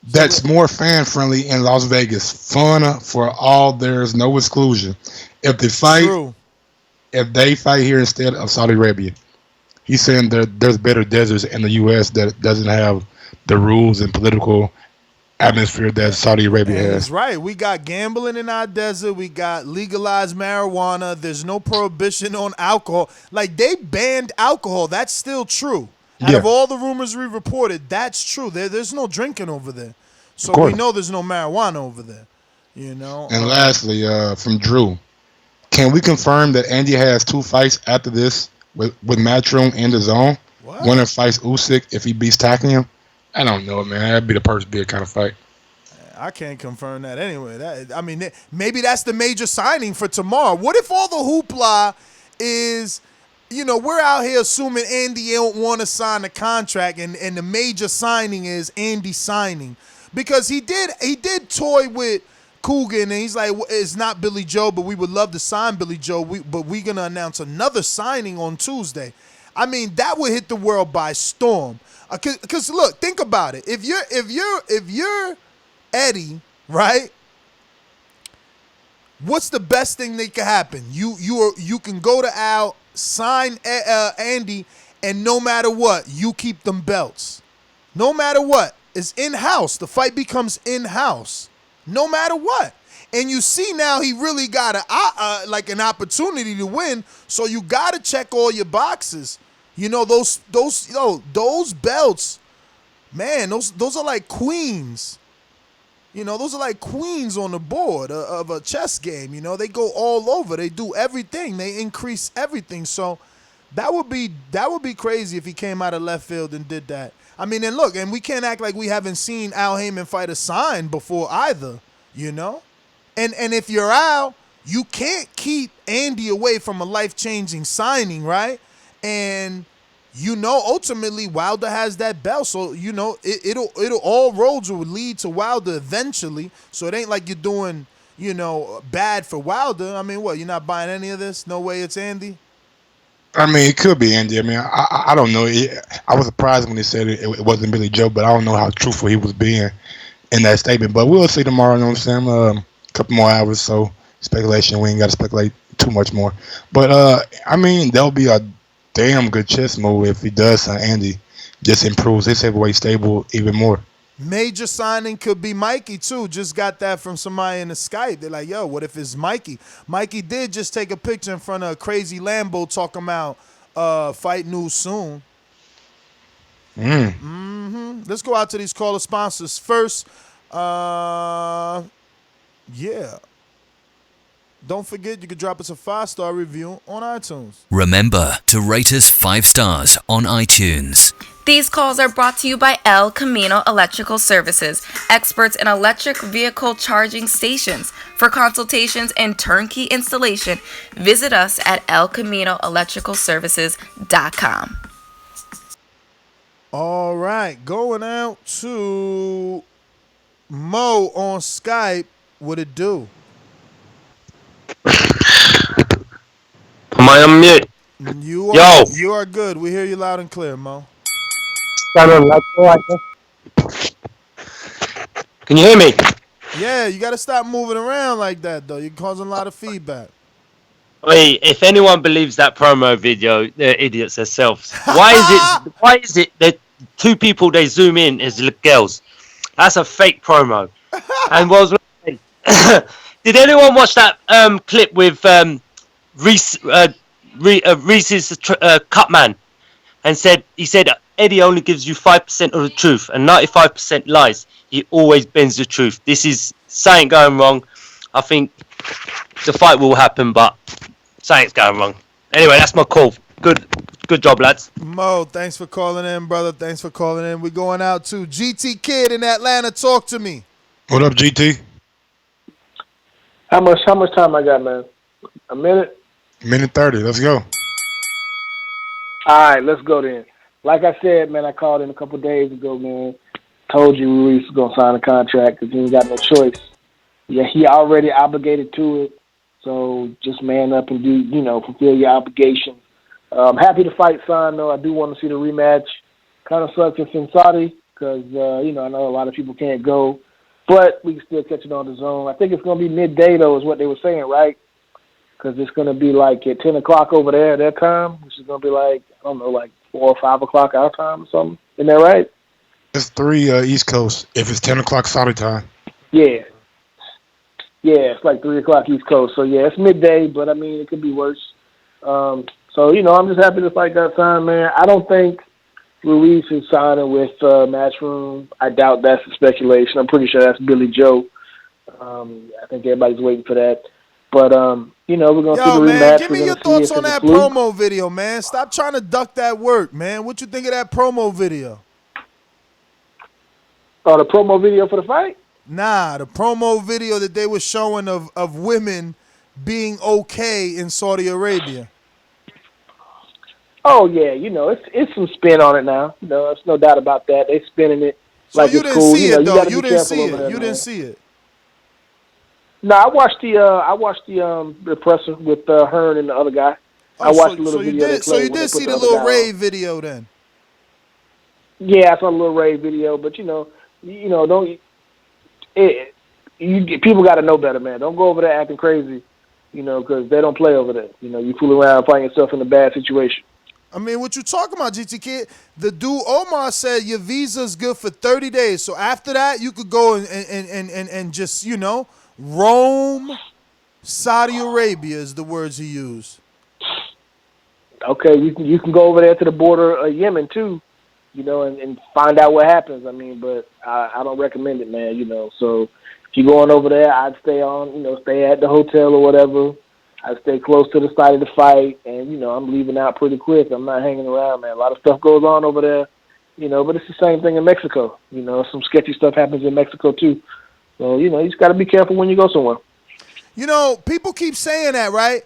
That's more fan friendly in Las Vegas. Fun for all. There's no exclusion. If they fight here instead of Saudi Arabia. He's saying that there's better deserts in the U.S. that doesn't have the rules and political atmosphere that Saudi Arabia has. He's right. We got gambling in our desert. We got legalized marijuana. There's no prohibition on alcohol. Like, they banned alcohol. That's still true. Out of all the rumors we reported, that's true. There's no drinking over there. So we know there's no marijuana over there. You know. And lastly, from Drew, can we confirm that Andy has 2 fights after this with Matchroom and Dazn? What? One that fights Usyk if he beats tackling him? I don't know, man. That'd be the first big kind of fight. I can't confirm that anyway. Maybe that's the major signing for tomorrow. What if all the hoopla is, you know, we're out here assuming Andy don't want to sign the contract, and the major signing is Andy signing, because he did toy with Coogan, and he's like, it's not Billy Joe, but we would love to sign Billy Joe. But we're gonna announce another signing on Tuesday. I mean, that would hit the world by storm. Cause look, think about it. If you're Eddie, right? What's the best thing that could happen? You can go to Al, sign Andy, and no matter what, you keep them belts. No matter what, it's in-house. The fight becomes in-house. No matter what. And you see now he really got an opportunity to win, so you got to check all your boxes. You know, those belts, man, those are like queens. You know, those are like queens on the board of a chess game. You know, they go all over. They do everything. They increase everything. So that would be crazy if he came out of left field and did that. I mean, and look, and we can't act like we haven't seen Al Heyman fight a sign before either, you know? And if you're Al, you can't keep Andy away from a life-changing signing, right? And you know, ultimately Wilder has that belt, so you know it'll all roads will lead to Wilder eventually. So it ain't like you're doing, you know, bad for Wilder. I mean, what, you're not buying any of this? No way, it's Andy. I mean, it could be Andy. I mean, I don't know. I was surprised when he said it wasn't Billy Joe, but I don't know how truthful he was being in that statement. But we'll see tomorrow. You know what I'm saying? A couple more hours, so speculation. We ain't got to speculate too much more. But I mean, there'll be a damn good chess move if he does. Andy just improves his heavyweight stable even more. Major signing could be Mikey too. Just got that from somebody in the Skype. They're like, yo, what if it's Mikey? Mikey did just take a picture in front of a crazy Lambo talking about fight news soon. Let's go out to these caller sponsors first. Yeah. Don't forget, you can drop us a 5-star review on iTunes. Remember to rate us 5 stars on iTunes. These calls are brought to you by El Camino Electrical Services, experts in electric vehicle charging stations. For consultations and turnkey installation, visit us at elcaminoelectricalservices.com. All right, going out to Mo on Skype. What it do? Am I on mute? You are good. We hear you loud and clear, Mo. Can you hear me? Yeah, you got to stop moving around like that, though. You're causing a lot of feedback. Wait, if anyone believes that promo video, they're idiots themselves. Why is it that 2 people they zoom in as girls? That's a fake promo. And did anyone watch that clip with Reese Reese's cut man, and he said Eddie only gives you 5% of the truth and 95% lies. He always bends the truth. This is something going wrong. I think the fight will happen, but something's going wrong. Anyway, that's my call. Good job, lads. Mo, thanks for calling in, brother. Thanks for calling in. We're going out to GT Kid in Atlanta. Talk to me. What up, GT? How much time I got, man? A minute? Minute 30. Let's go. All right, let's go then. Like I said, man, I called in a couple days ago, man. Told you Ruiz was going to sign a contract because he ain't got no choice. Yeah, he already obligated to it. So just man up and fulfill your obligations. I'm happy to fight Son, though. I do want to see the rematch. Kind of sucks it's in Saudi because, I know a lot of people can't go. But we can still catch it on the zone. I think it's going to be midday, though, is what they were saying, right? Because it's going to be like at 10 o'clock over there, their time, which is going to be like, I don't know, like 4 or 5 o'clock our time or something. Isn't that right? It's 3 East Coast if it's 10 o'clock Saudi time. Yeah. Yeah, it's like 3 o'clock East Coast. So, yeah, it's midday, but, I mean, it could be worse. So, I'm just happy the fight got signed, man. I don't think Ruiz is signing with Matchroom. I doubt that's the speculation. I'm pretty sure that's Billy Joe. I think everybody's waiting for that. But, we're going to see the rematch. Give me your thoughts on that promo video, man. Stop trying to duck that work, man. What you think of that promo video? Oh, the promo video for the fight? Nah, the promo video that they were showing of women being okay in Saudi Arabia. Oh, yeah, it's some spin on it now. There's no doubt about that. They spinning it so like you it's didn't cool. See it, though. You didn't see it. You didn't see it. No, I watched the presser with Hearn and the other guy. I watched the little video. So you did see the little rave video then? Yeah, I saw the little rave video, but people got to know better, man. Don't go over there acting crazy, because they don't play over there. You fool around, find yourself in a bad situation. I mean, what you talking about, GT Kid? The dude Omar said your visa's good for 30 days. So after that, you could go and just, roam Saudi Arabia is the words he used. Okay, you can go over there to the border of Yemen too, and find out what happens. I mean, but I don't recommend it, man. So if you're going over there, I'd stay at the hotel or whatever. I'd stay close to the site of the fight, and I'm leaving out pretty quick. I'm not hanging around, man. A lot of stuff goes on over there, but it's the same thing in Mexico. Some sketchy stuff happens in Mexico too. So, you just got to be careful when you go somewhere. People keep saying that, right?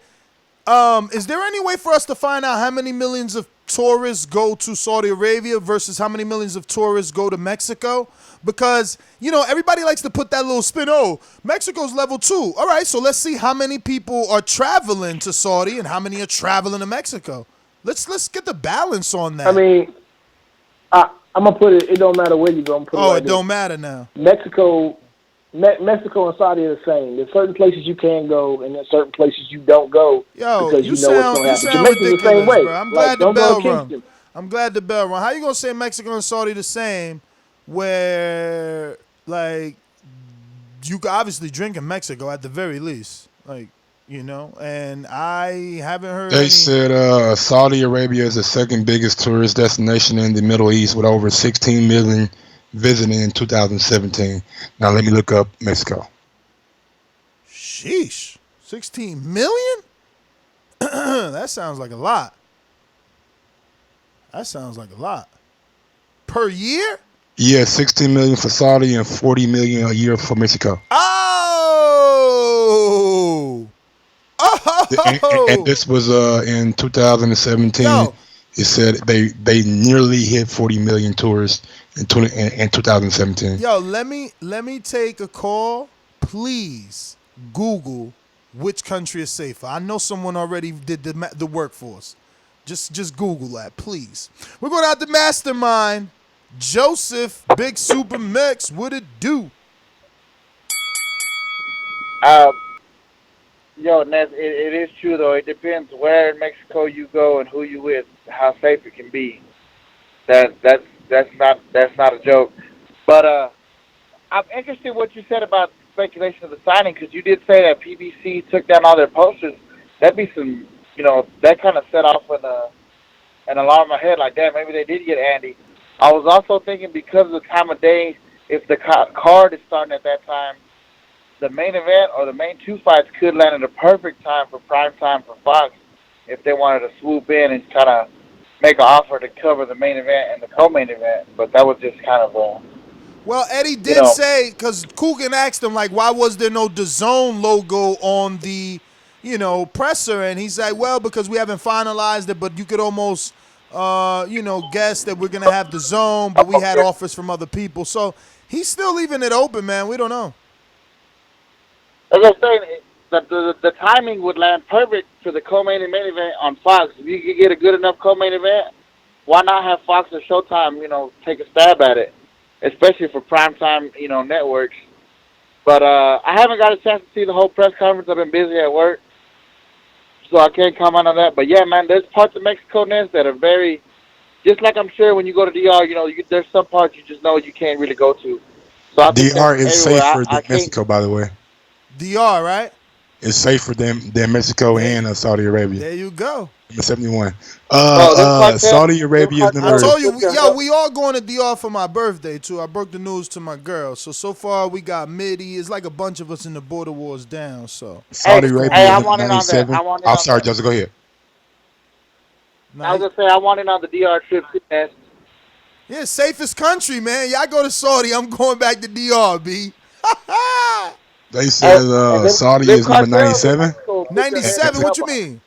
Is there any way for us to find out how many millions of tourists go to Saudi Arabia versus how many millions of tourists go to Mexico? Because, everybody likes to put that little spin, oh, Mexico's level 2. All right, so let's see how many people are traveling to Saudi and how many are traveling to Mexico. Let's get the balance on that. I mean, I'm going to put it don't matter where you go. It don't matter now. Mexico and Saudi are the same. There's certain places you can go, and there's certain places you don't go because you know what's going to happen. Jamaica's the same way. Bro. I'm glad the bell rung. How you going to say Mexico and Saudi the same where, you could obviously drink in Mexico at the very least. And I haven't heard They said Saudi Arabia is the second biggest tourist destination in the Middle East with over 16 million visiting in 2017. Now let me look up Mexico. Sheesh. 16 million? That sounds like a lot. Per year? Yeah, 16 million for Saudi and 40 million a year for Mexico. Oh! And this was in 2017. Yo. It said they nearly hit 40 million tourists in 2017. Yo, let me take a call. Please Google which country is safer. I know someone already did the work for us. Just Google that, please. We're going out to Mastermind. Joseph, Big Super Mex, what it do? Ness, it is true though. It depends where in Mexico you go and who you with, how safe it can be. That's not a joke. But I'm interested in what you said about speculation of the signing because you did say that PBC took down all their posters. That'd be some that kind of set off an alarm in my head, like, damn, maybe they did get Andy. I was also thinking because of the time of day, if the card is starting at that time, the main event or the main two fights could land at a perfect time for prime time for Fox if they wanted to swoop in and kind of make an offer to cover the main event and the co-main event. But that was just kind of Well, Eddie did say, because Coogan asked him, like, why was there no DAZN logo on the, presser? And he's like, well, because we haven't finalized it, but you could almost, guess that we're going to have DAZN, but we had offers from other people. So he's still leaving it open, man. We don't know. As I was saying, the timing would land perfect for the co-main and main event on Fox. If you could get a good enough co-main event, why not have Fox or Showtime, take a stab at it, especially for primetime, networks. But I haven't got a chance to see the whole press conference. I've been busy at work, so I can't comment on that. But, yeah, man, there's parts of Mexico that are very, just like I'm sure when you go to DR, there's some parts you just know you can't really go to. So I think DR is safer than I Mexico, by the way. DR, right? It's safer than Mexico and Saudi Arabia. There you go. Number 71. Saudi Arabia is number. I told you, we all going to DR for my birthday too. I broke the news to my girl. So far we got Midi. It's like a bunch of us in the border wars down. So Saudi Arabia is 97. I'm sorry, Joseph. Go ahead. I was gonna say I want in on the DR trip too, man. Yeah, safest country, man. Y'all go to Saudi. I'm going back to DR, B. They said Saudi is number 97. 97? What you mean?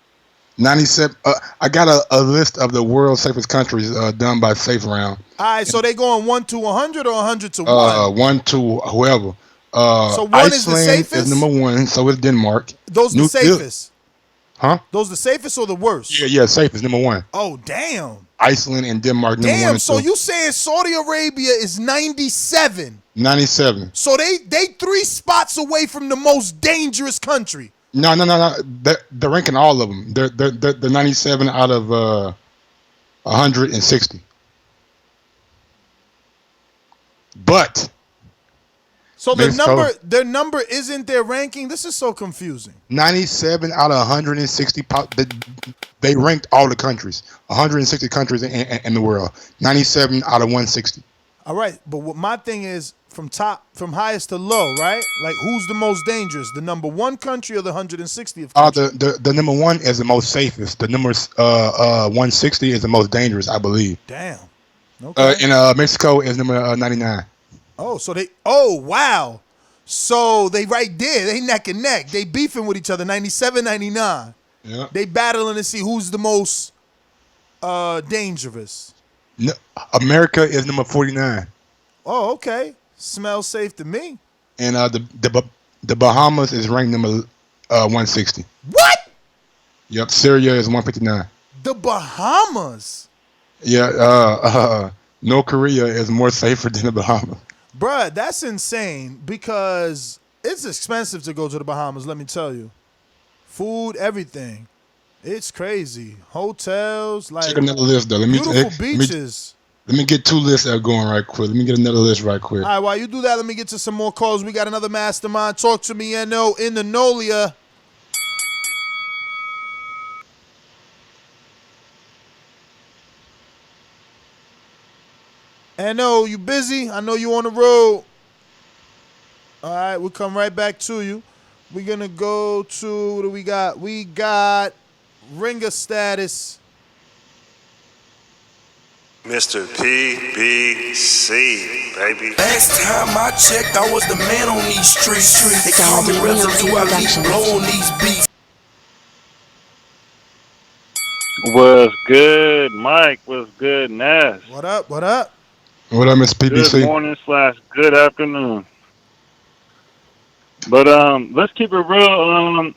97. I got a list of the world's safest countries done by Safe Round. All right, so they going 1 to 100 or 100 to 1? 1 to whoever. So one Iceland is the safest? is number 1, so is Denmark. Those the safest? Huh? Those the safest or the worst? Yeah, safest, number 1. Oh, damn. Iceland and Denmark, number 1 and 2. So you saying Saudi Arabia is 97? 97. So they 3 spots away from the most dangerous country. No. They're ranking all of them. They're 97 out of 160. But so their number isn't their ranking. This is so confusing. 97 out of 160. They ranked all the countries. 160 countries in the world. 97 out of 160. All right, but what my thing is from highest to low, right? Like who's the most dangerous? The number 1 country or the 160th country? The number 1 is the most safest. The number 160 is the most dangerous, I believe. Damn. Okay. And Mexico is number 99. Oh, so wow. So they right there. They neck and neck. They beefing with each other, 97, 99. Yeah. They battling to see who's the most dangerous. No, America is number 49. Oh, okay. Smells safe to me. And the Bahamas is ranked number 160. What? Yep. Syria is 159. The Bahamas? Yeah. North Korea is more safer than the Bahamas. Bruh, that's insane because it's expensive to go to the Bahamas, let me tell you. Food, everything. It's crazy. Hotels, like check another list though. Beautiful beaches. Let me get 2 lists going right quick. Let me get another list right quick. All right, while you do that, let me get to some more calls. We got another mastermind. Talk to me, NO, in the Nolia. NO, you busy? I know you on the road. All right, we'll come right back to you. We're going to go to, what do we got? We got ringer status. Mr. PBC, baby. Last time I checked, I was the man on these streets. They call me residue, I leave blow on these beats. What's good, Mike? What's good, Nash? What up? What up? What up, Mr. PBC? Good morning / good afternoon. But let's keep it real.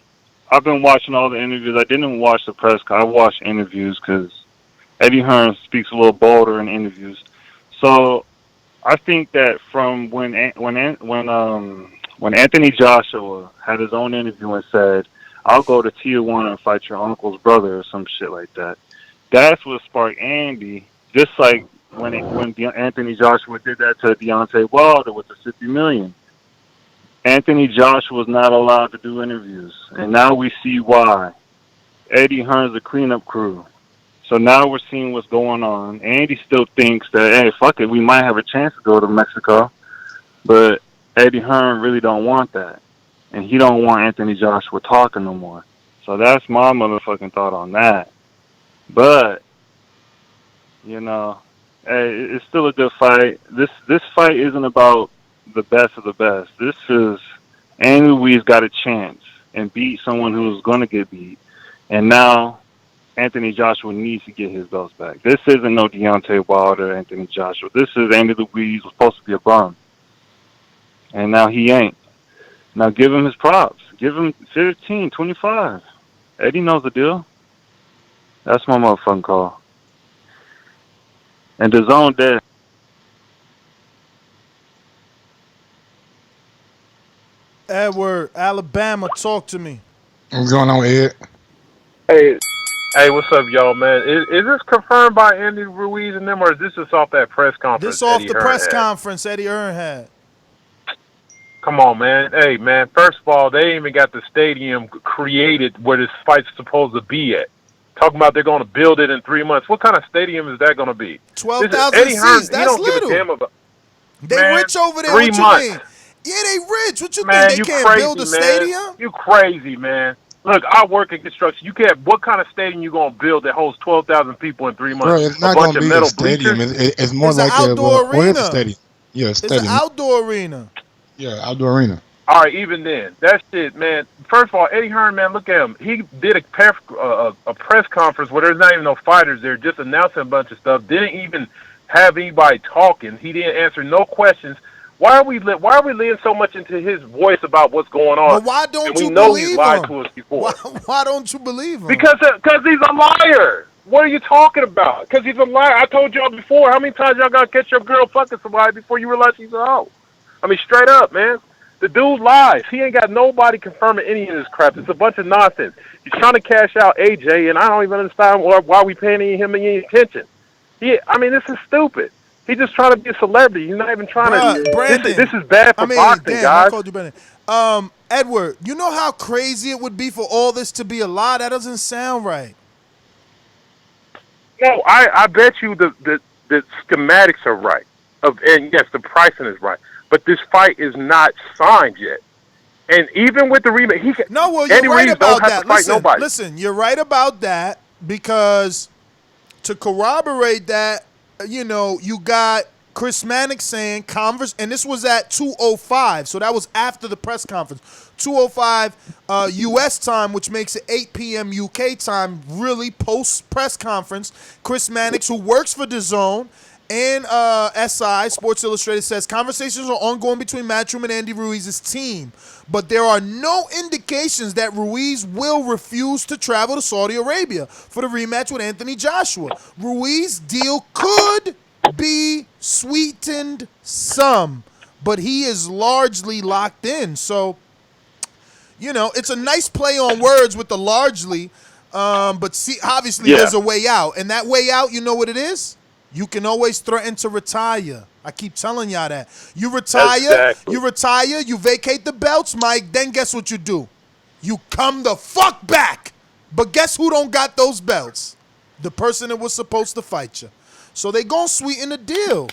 I've been watching all the interviews. I didn't watch the press. I watched interviews because Eddie Hearn speaks a little bolder in interviews. So I think that from when Anthony Joshua had his own interview and said, "I'll go to Tijuana and fight your uncle's brother" or some shit like that. That's what sparked Andy. Just like when Anthony Joshua did that to Deontay Wilder with the $50 million. Anthony Joshua was not allowed to do interviews, and now we see why. Eddie Hearn's a cleanup crew. So now we're seeing what's going on. Andy still thinks that, hey, fuck it, we might have a chance to go to Mexico. But Eddie Hearn really don't want that. And he don't want Anthony Joshua talking no more. So that's my motherfucking thought on that. But, you know, hey, it's still a good fight. This fight isn't about the best of the best. This is Andy Ruiz got a chance and beat someone who was going to get beat. And now Anthony Joshua needs to get his belts back. This isn't no Deontay Wilder, Anthony Joshua. This is Andy Ruiz was supposed to be a bum. And now he ain't. Now give him his props. Give him 15, 25. Eddie knows the deal. That's my motherfucking call. And Dazn dead. Edward, Alabama, talk to me. What's going on, Ed? Hey, what's up, y'all, man? Is this confirmed by Andy Ruiz and them, or is this just off that press conference? This off the press conference Eddie Hearn had. Come on, man. Hey, man, first of all, they ain't even got the stadium created where this fight's supposed to be at. Talking about they're going to build it in 3 months. What kind of stadium is that going to be? 12,000 seats. That's little. Give a damn about. They man, rich over there. 3 What you months. mean? Yeah, they rich. What you man, think? They can't crazy, build a man. stadium? You crazy, man. Look, I work in construction. You can't. What kind of stadium you gonna build that holds 12,000 people in 3 months? Bro, it's not going to be a stadium. It's more like an outdoor arena. It's a stadium. Yeah, it's an outdoor arena. Yeah, outdoor arena. All right, even then, that shit, man. First of all, Eddie Hearn, man, look at him. He did a press conference where there's not even no fighters there, just announcing a bunch of stuff. Didn't even have anybody talking. He didn't answer no questions. Why are we leaning so much into his voice about what's going on? But why don't you know believe he's lied him? to us before. Why don't you believe him? Because he's a liar. What are you talking about? Because he's a liar. I told y'all before. How many times y'all got to catch your girl fucking somebody before you realize she's a hoe? I mean, straight up, man. The dude lies. He ain't got nobody confirming any of this crap. It's a bunch of nonsense. He's trying to cash out AJ, and I don't even understand why we paying him any attention. I mean, this is stupid. He's just trying to be a celebrity. He's not even trying to. Brandon, this is bad for boxing, guys. I called you Brandon. Edward, you know how crazy it would be for all this to be a lie? That doesn't sound right. No, I bet you the schematics are right. And yes, the pricing is right. But this fight is not signed yet. And even with the rematch, you're right about that. Listen, you're right about that because to corroborate that, you got Chris Mannix saying and this was at 2:05, so that was after the press conference. 2:05 U.S. time, which makes it 8 p.m. UK time, really post-press conference. Chris Mannix, who works for Dazn and SI, Sports Illustrated, says conversations are ongoing between Matchroom and Andy Ruiz's team, but there are no indications that Ruiz will refuse to travel to Saudi Arabia for the rematch with Anthony Joshua. Ruiz's deal could be sweetened some, but he is largely locked in. So, it's a nice play on words with the largely, but see, obviously there's a way out. And that way out, you know what it is? You can always threaten to retire. I keep telling y'all that. You retire, you vacate the belts, Mike, then guess what you do? You come the fuck back. But guess who don't got those belts? The person that was supposed to fight you. So they gonna sweeten the deal.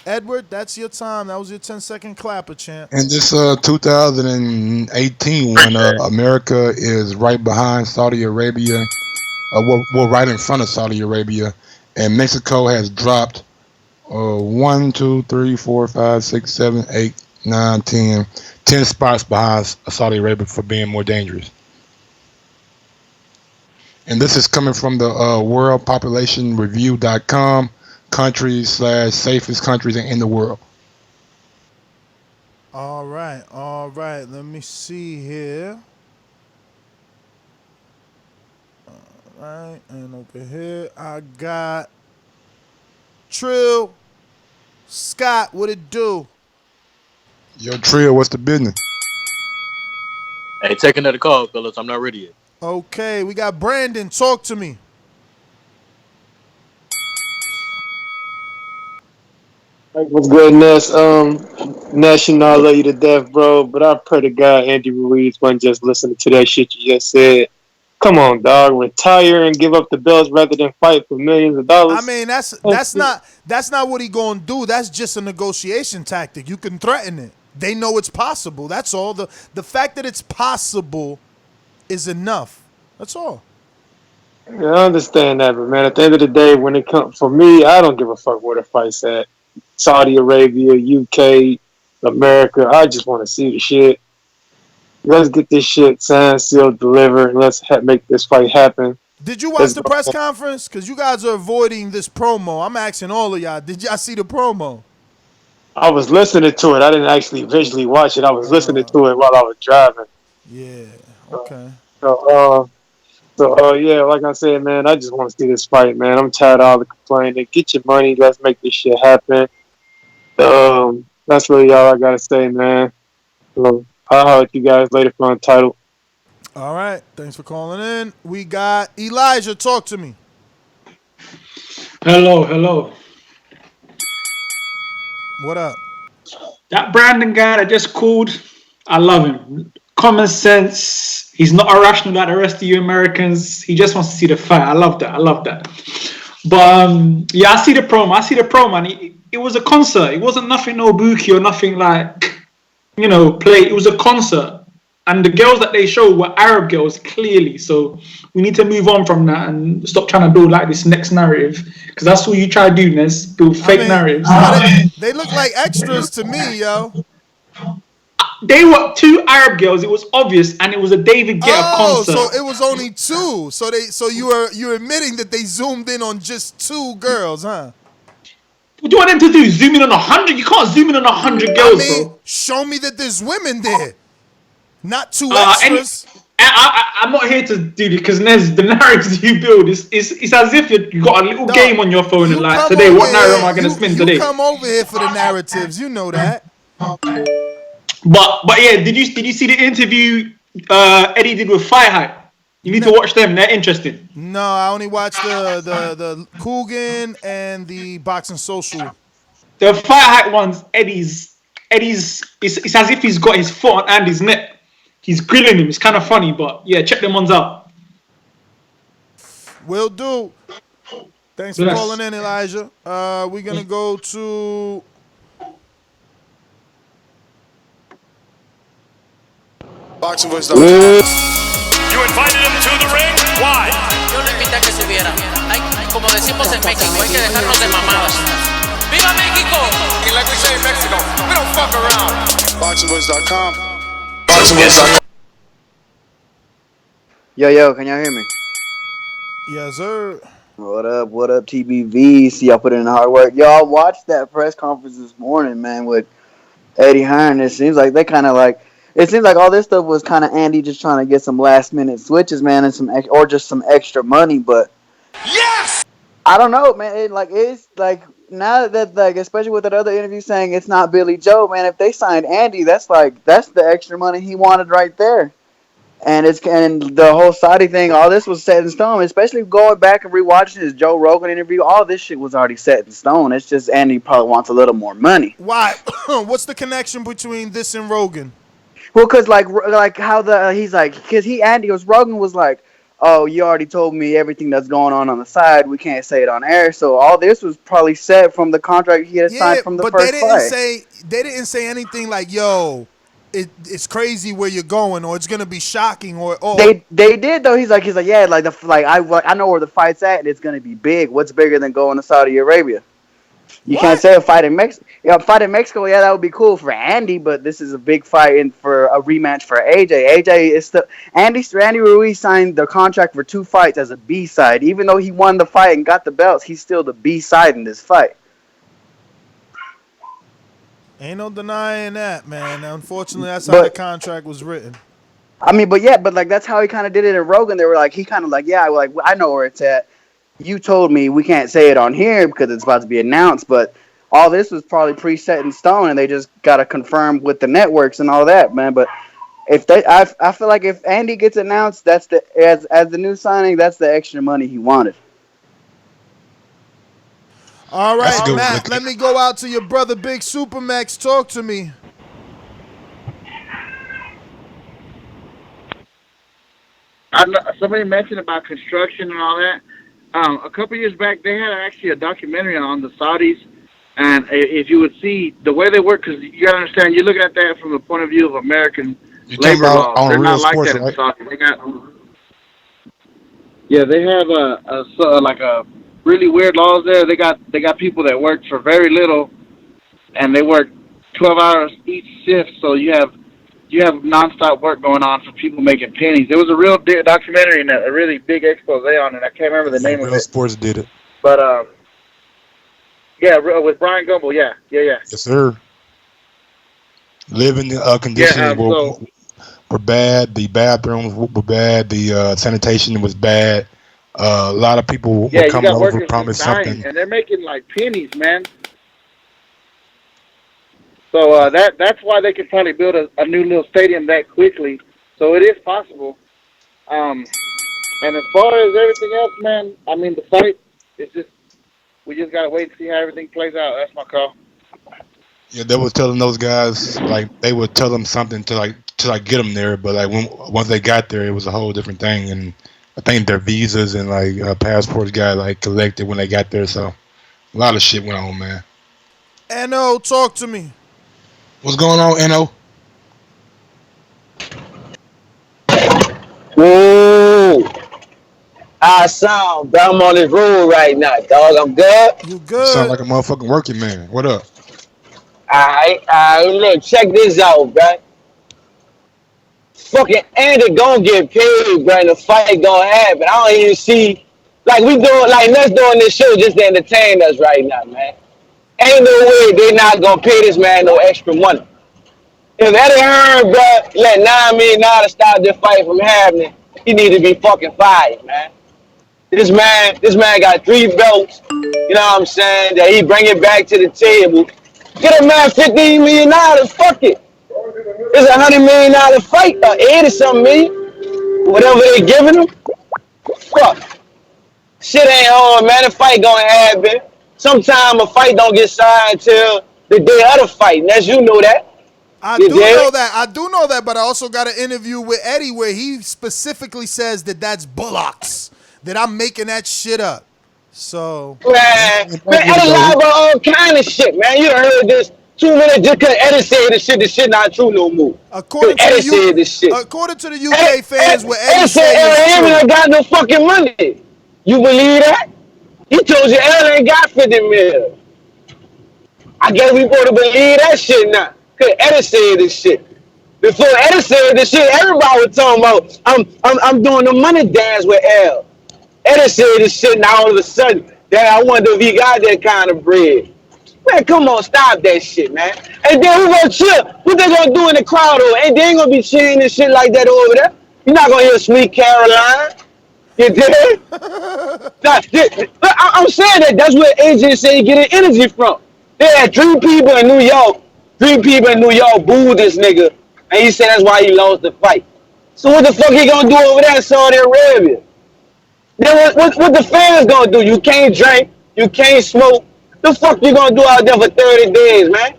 Edward, that's your time. That was your 10-second clapper, champ. And this 2018 when America is right behind Saudi Arabia, well, right in front of Saudi Arabia, and Mexico has dropped 1, 2, 3, 4, 5, 6, 7, 8, 9, 10 spots behind Saudi Arabia for being more dangerous. And this is coming from the worldpopulationreview.com, countries/safest countries in the world. All right. Let me see here. Right, and over here I got Trill Scott. What it do? Yo, Trill, what's the business? Hey, take another call, fellas. I'm not ready yet. Okay, we got Brandon. Talk to me. Hey, what's good, Ness? Ness, I love you to death, bro. But I pray to God Andy Ruiz wasn't just listening to that shit you just said. Come on, dog. Retire and give up the belts rather than fight for millions of dollars. I mean, that's not what he gonna do. That's just a negotiation tactic. You can threaten it. They know it's possible. That's all. The fact that it's possible is enough. That's all. Yeah, I understand that, but man, at the end of the day, when it comes for me, I don't give a fuck where the fight's at. Saudi Arabia, UK, America. I just want to see the shit. Let's get this shit signed, sealed, delivered, and let's make this fight happen. Did you watch the press conference? Because you guys are avoiding this promo. I'm asking all of y'all. Did y'all see the promo? I was listening to it. I didn't actually visually watch it. I was listening to it while I was driving. Yeah. Okay. Yeah, like I said, man, I just want to see this fight, man. I'm tired of all the complaining. Get your money. Let's make this shit happen. That's really all I gotta say, man. I'll holler at you guys later for Untitled. All right. Thanks for calling in. We got Elijah. Talk to me. Hello. What up? That Brandon guy that just called, I love him. Common sense. He's not irrational like the rest of you Americans. He just wants to see the fight. I love that. But yeah, I see the promo. And it was a concert. It wasn't nothing no bookie or nothing like, play. It was a concert. And the girls that they showed were Arab girls, clearly. So we need to move on from that and stop trying to build like this next narrative. Because that's what you try to do, Ness. Build fake narratives. They look like extras to me, yo. They were two Arab girls. It was obvious, and it was a David Guetta concert. So it was only two. So you're admitting that they zoomed in on just two girls, huh? What do you want them to do? Zoom in on 100? You can't zoom in on 100 girls, bro. Show me that there's women there, not two extras. I'm not here to do this because the narrative you build is as if you got a little game on your phone and like today, what narrative am I going to spin today? You come over here for the narratives, you know that. But yeah, did you see the interview Eddie did with Fight Hype? You need to watch them. They're interesting. No, I only watched the Coogan and the Boxing Social. The Fight Hype ones, Eddie's it's as if he's got his foot on Andy's neck. He's grilling him. It's kind of funny, but yeah, check them ones out. Will do. Thanks for calling in, Elijah. We're gonna go to BoxingVoice.com. You invited him to the ring? Why? Yo le invité a que subiera. Como decimos en México, hay que dejarnos de mamadas. ¡Viva México! And like we say in Mexico, we don't fuck around. BoxingVoice.com. Yo, can y'all hear me? Yes, sir. What up, TBV? See, y'all put in the hard work. Y'all watched that press conference this morning, man, with Eddie Hearn. It seems like it seems like all this stuff was kind of Andy just trying to get some last minute switches, man, and just some extra money. But yes, I don't know, man. It's like now that especially with that other interview saying it's not Billy Joe, man. If they signed Andy, that's the extra money he wanted right there. And the whole Saudi thing, all this was set in stone. Especially going back and rewatching his Joe Rogan interview, all this shit was already set in stone. It's just Andy probably wants a little more money. Why? What's the connection between this and Rogan? Well, cause Rogan was like, oh, you already told me everything that's going on the side. We can't say it on air. So all this was probably set from the contract he had signed from the first fight. They didn't say anything like, yo, it's crazy where you're going, or it's gonna be shocking, or They did though. He's like yeah, I know where the fight's at, and it's gonna be big. What's bigger than going to Saudi Arabia? You can't say a fight in Mexico. Yeah, fight in Mexico. Yeah, that would be cool for Andy, but this is a big fight for a rematch for AJ. AJ is still Andy Ruiz signed the contract for 2 fights as a B side. Even though he won the fight and got the belts, he's still the B side in this fight. Ain't no denying that, man. Unfortunately, that's how the contract was written. I mean, but that's how he kind of did it in Rogan. They were like, I know where it's at. You told me we can't say it on here because it's about to be announced, but all this was probably preset in stone, and they just got to confirm with the networks and all that, man. But I feel like if Andy gets announced, that's as the new signing, that's the extra money he wanted. All right, Matt, let me go out to your brother, Big Supermax. Talk to me. somebody mentioned about construction and all that. A couple years back, they had actually a documentary on the Saudis, and if you would see the way they work, because you gotta understand, you're looking at that from the point of view of American labor laws. on They're Real not like Sports, that in right? Saudi. They have a really weird laws there. They got people that work for very little, and they work 12 hours each shift. So you have nonstop work going on for people making pennies. There was a real documentary and a really big expose on it. I can't remember the name of Real it. Sports did it. But with Brian Gumbel, yeah. Yes, sir. Living conditions were bad. The bathrooms were bad. The sanitation was bad. A lot of people were coming over, promised something. And they're making like pennies, man. So that's why they could probably build a new little stadium that quickly. So it is possible. And as far as everything else, man, I mean the fight is just we just gotta wait and see how everything plays out. That's my call. Yeah, they were telling those guys like they would tell them something to get them there, but like once they got there, it was a whole different thing. And I think their visas and like passports got like collected when they got there. So a lot of shit went on, man. No, talk to me. What's going on, No? Whoa. I sound, bro. I'm on this road right now, dog. I'm good. You good? You sound like a motherfucking working man. What up? Alright, look, check this out, bro. Fucking Andy gonna get paid, bro, and the fight gonna happen. I don't even see, like, we doing, like, let's doing this show just to entertain us right now, man. Ain't no way they not gonna pay this man no extra money. If Eddie Hearn, bro, let $9 million stop this fight from happening, he need to be fucking fired, man. This man got 3 belts, you know what I'm saying, that he bring it back to the table. Get a man $15 million, fuck it. It's a $100 million fight, or 80-something million, whatever they giving him. Fuck. Shit ain't hard, man. The fight gonna happen. Sometime a fight don't get signed till the day of the fight, and as you know that. I do know that, but I also got an interview with Eddie where he specifically says that that's bullocks, that I'm making that shit up. So man, Eddie lied about all kind of shit, man. You done heard this 2 minutes just because Eddie said this shit not true no more. According to Eddie said this shit. According to the UK fans, what Eddie said is true. ain't got no fucking money. You believe that? He told you Eddie ain't got 50 million. I guess we supposed to believe that shit now. Cause Eddie said this shit. Before Eddie said this shit, everybody was talking about I'm doing the money dance with L. Eddie said this shit, now all of a sudden, that I wonder if he got that kind of bread. Man, come on, stop that shit, man. And then who gonna chill? What they gonna do in the crowd over? And they ain't gonna be cheering and shit like that over there. You're not gonna hear Sweet Caroline. You dig? I'm saying that's where AJ said he get his energy from. They had 3 people in New York. 3 people in New York booed this nigga. And he said that's why he lost the fight. So what the fuck he gonna do over there in Saudi Arabia? Then what the fans gonna do? You can't drink. You can't smoke. The fuck you gonna do out there for 30 days, man?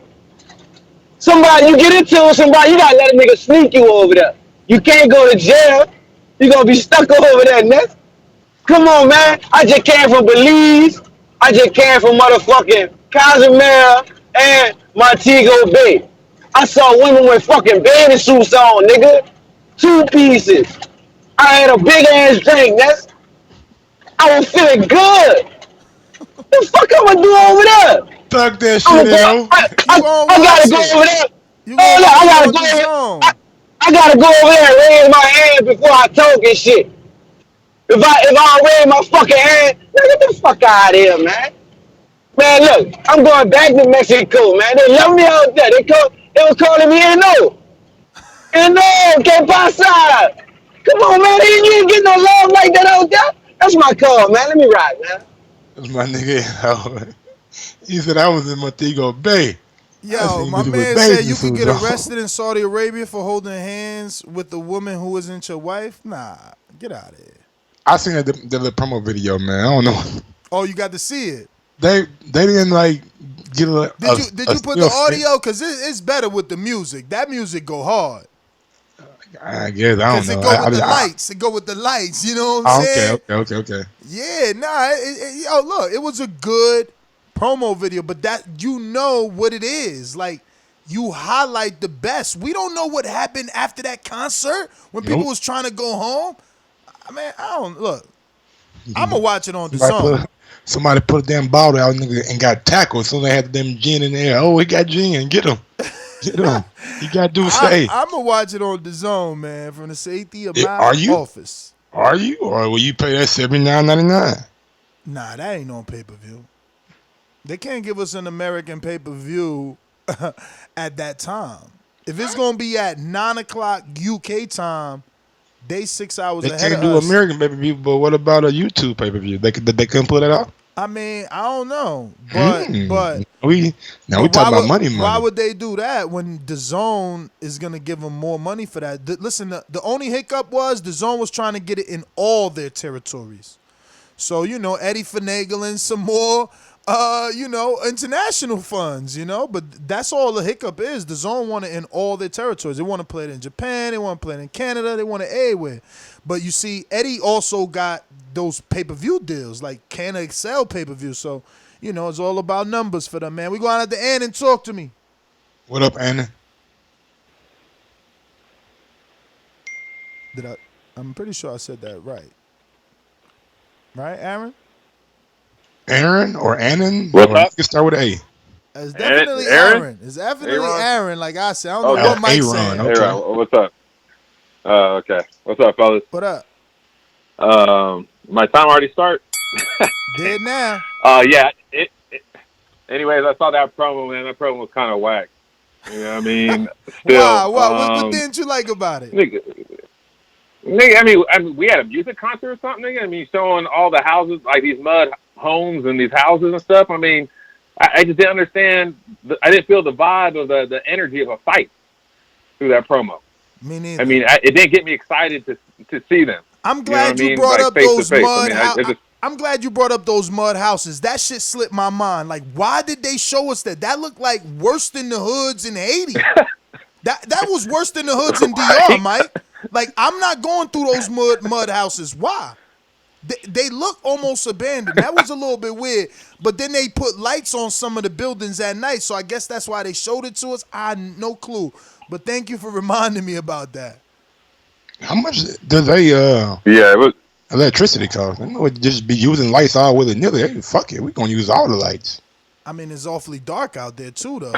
Somebody, you get into it with somebody, you gotta let a nigga sneak you over there. You can't go to jail. You gonna be stuck over there, next. Come on, man. I just came from Belize. I just came from motherfucking Cozumel and Montego Bay. I saw women with fucking bathing suits on, nigga. 2 pieces. I had a big ass drink, next. I was feeling good. The fuck I'm gonna do over there? Fuck that shit, I gotta go over there. I gotta go over there and raise my hand before I talk and shit. If I raise my fucking hand, man, get the fuck out of here, man. Man, look, I'm going back to Mexico, man. They love me out there. They were calling me No, que pasa? Come on, man. You ain't getting no love like that out there. That's my call, man. Let me ride, man. That's my nigga. He said I was in Montego Bay. Yo, my man said you could get arrested in Saudi Arabia for holding hands with the woman who isn't your wife. Nah, get out of here. I seen the little promo video, man. I don't know. Oh, you got to see it. They didn't like get a. Did you put the audio? Cause it's better with the music. That music go hard. I guess I don't Because it know. go with the lights. It go with the lights. You know what I'm saying? Okay. Yeah, nah. Yo, look, it was a good promo video, but that you know what it is. Like, you highlight the best. We don't know what happened after that concert when people was trying to go home. I mean, I don't look. I'm gonna watch it on the zone. Somebody put a damn bottle out and got tackled, so they had them gin in there. Oh, he got gin. Get him. Get him. He got to do say. I'm gonna watch it on the zone, man, from the safety of my office. Are you, or will you pay that $79.99? Nah, that ain't on pay-per-view. They can't give us an American pay-per-view at that time. If it's gonna be at 9:00 UK time, they 6 hours They ahead can't of do us. American pay-per-view, but what about a YouTube pay-per-view? They couldn't pull that out. I mean, I don't know, but we talking about money. Why would they do that when DAZN is gonna give them more money for that? Listen, the only hiccup was DAZN was trying to get it in all their territories. So Eddie finagling some more, international funds, But that's all the hiccup is. DAZN want it in all their territories. They want to play it in Japan. They want to play it in Canada. They want it everywhere. But you see, Eddie also got those pay-per-view deals, like Canada Excel pay-per-view. So, it's all about numbers for them, man. We going out to Ann and talk to me. What up, Anna? I'm pretty sure I said that right. Right, Aaron? Aaron or Annan? What's or up? You start with A. It's definitely Aaron? Aaron. It's definitely Aaron? Aaron, like I said. I don't know what Mike's saying. Okay. Aaron, what's up? Okay. What's up, fellas? What up? My time already start? Did now. Yeah. Anyways, I saw that promo, man. That promo was kind of whack. You know what I mean? Still. Wow. What didn't you like about it? Nigga, I mean, we had a music concert or something, nigga. I mean, showing all the houses, like these mud homes and these houses and stuff. I mean, I just didn't understand. I didn't feel the vibe of the energy of a fight through that promo. Me neither. I mean, it didn't get me excited to see them. I'm glad you brought up those mud houses. I'm glad you brought up those mud houses. That shit slipped my mind. Like, why did they show us that? That looked like worse than the hoods in Haiti. that was worse than the hoods in DR, Mike. Like, I'm not going through those mud houses. Why? They look almost abandoned. That was a little bit weird. But then they put lights on some of the buildings at night, so I guess that's why they showed it to us. I had no clue. But thank you for reminding me about that. How much do they it was electricity cost? I know it just be using lights all willy-nilly. Hey, fuck it, we're gonna use all the lights. I mean, it's awfully dark out there too, though.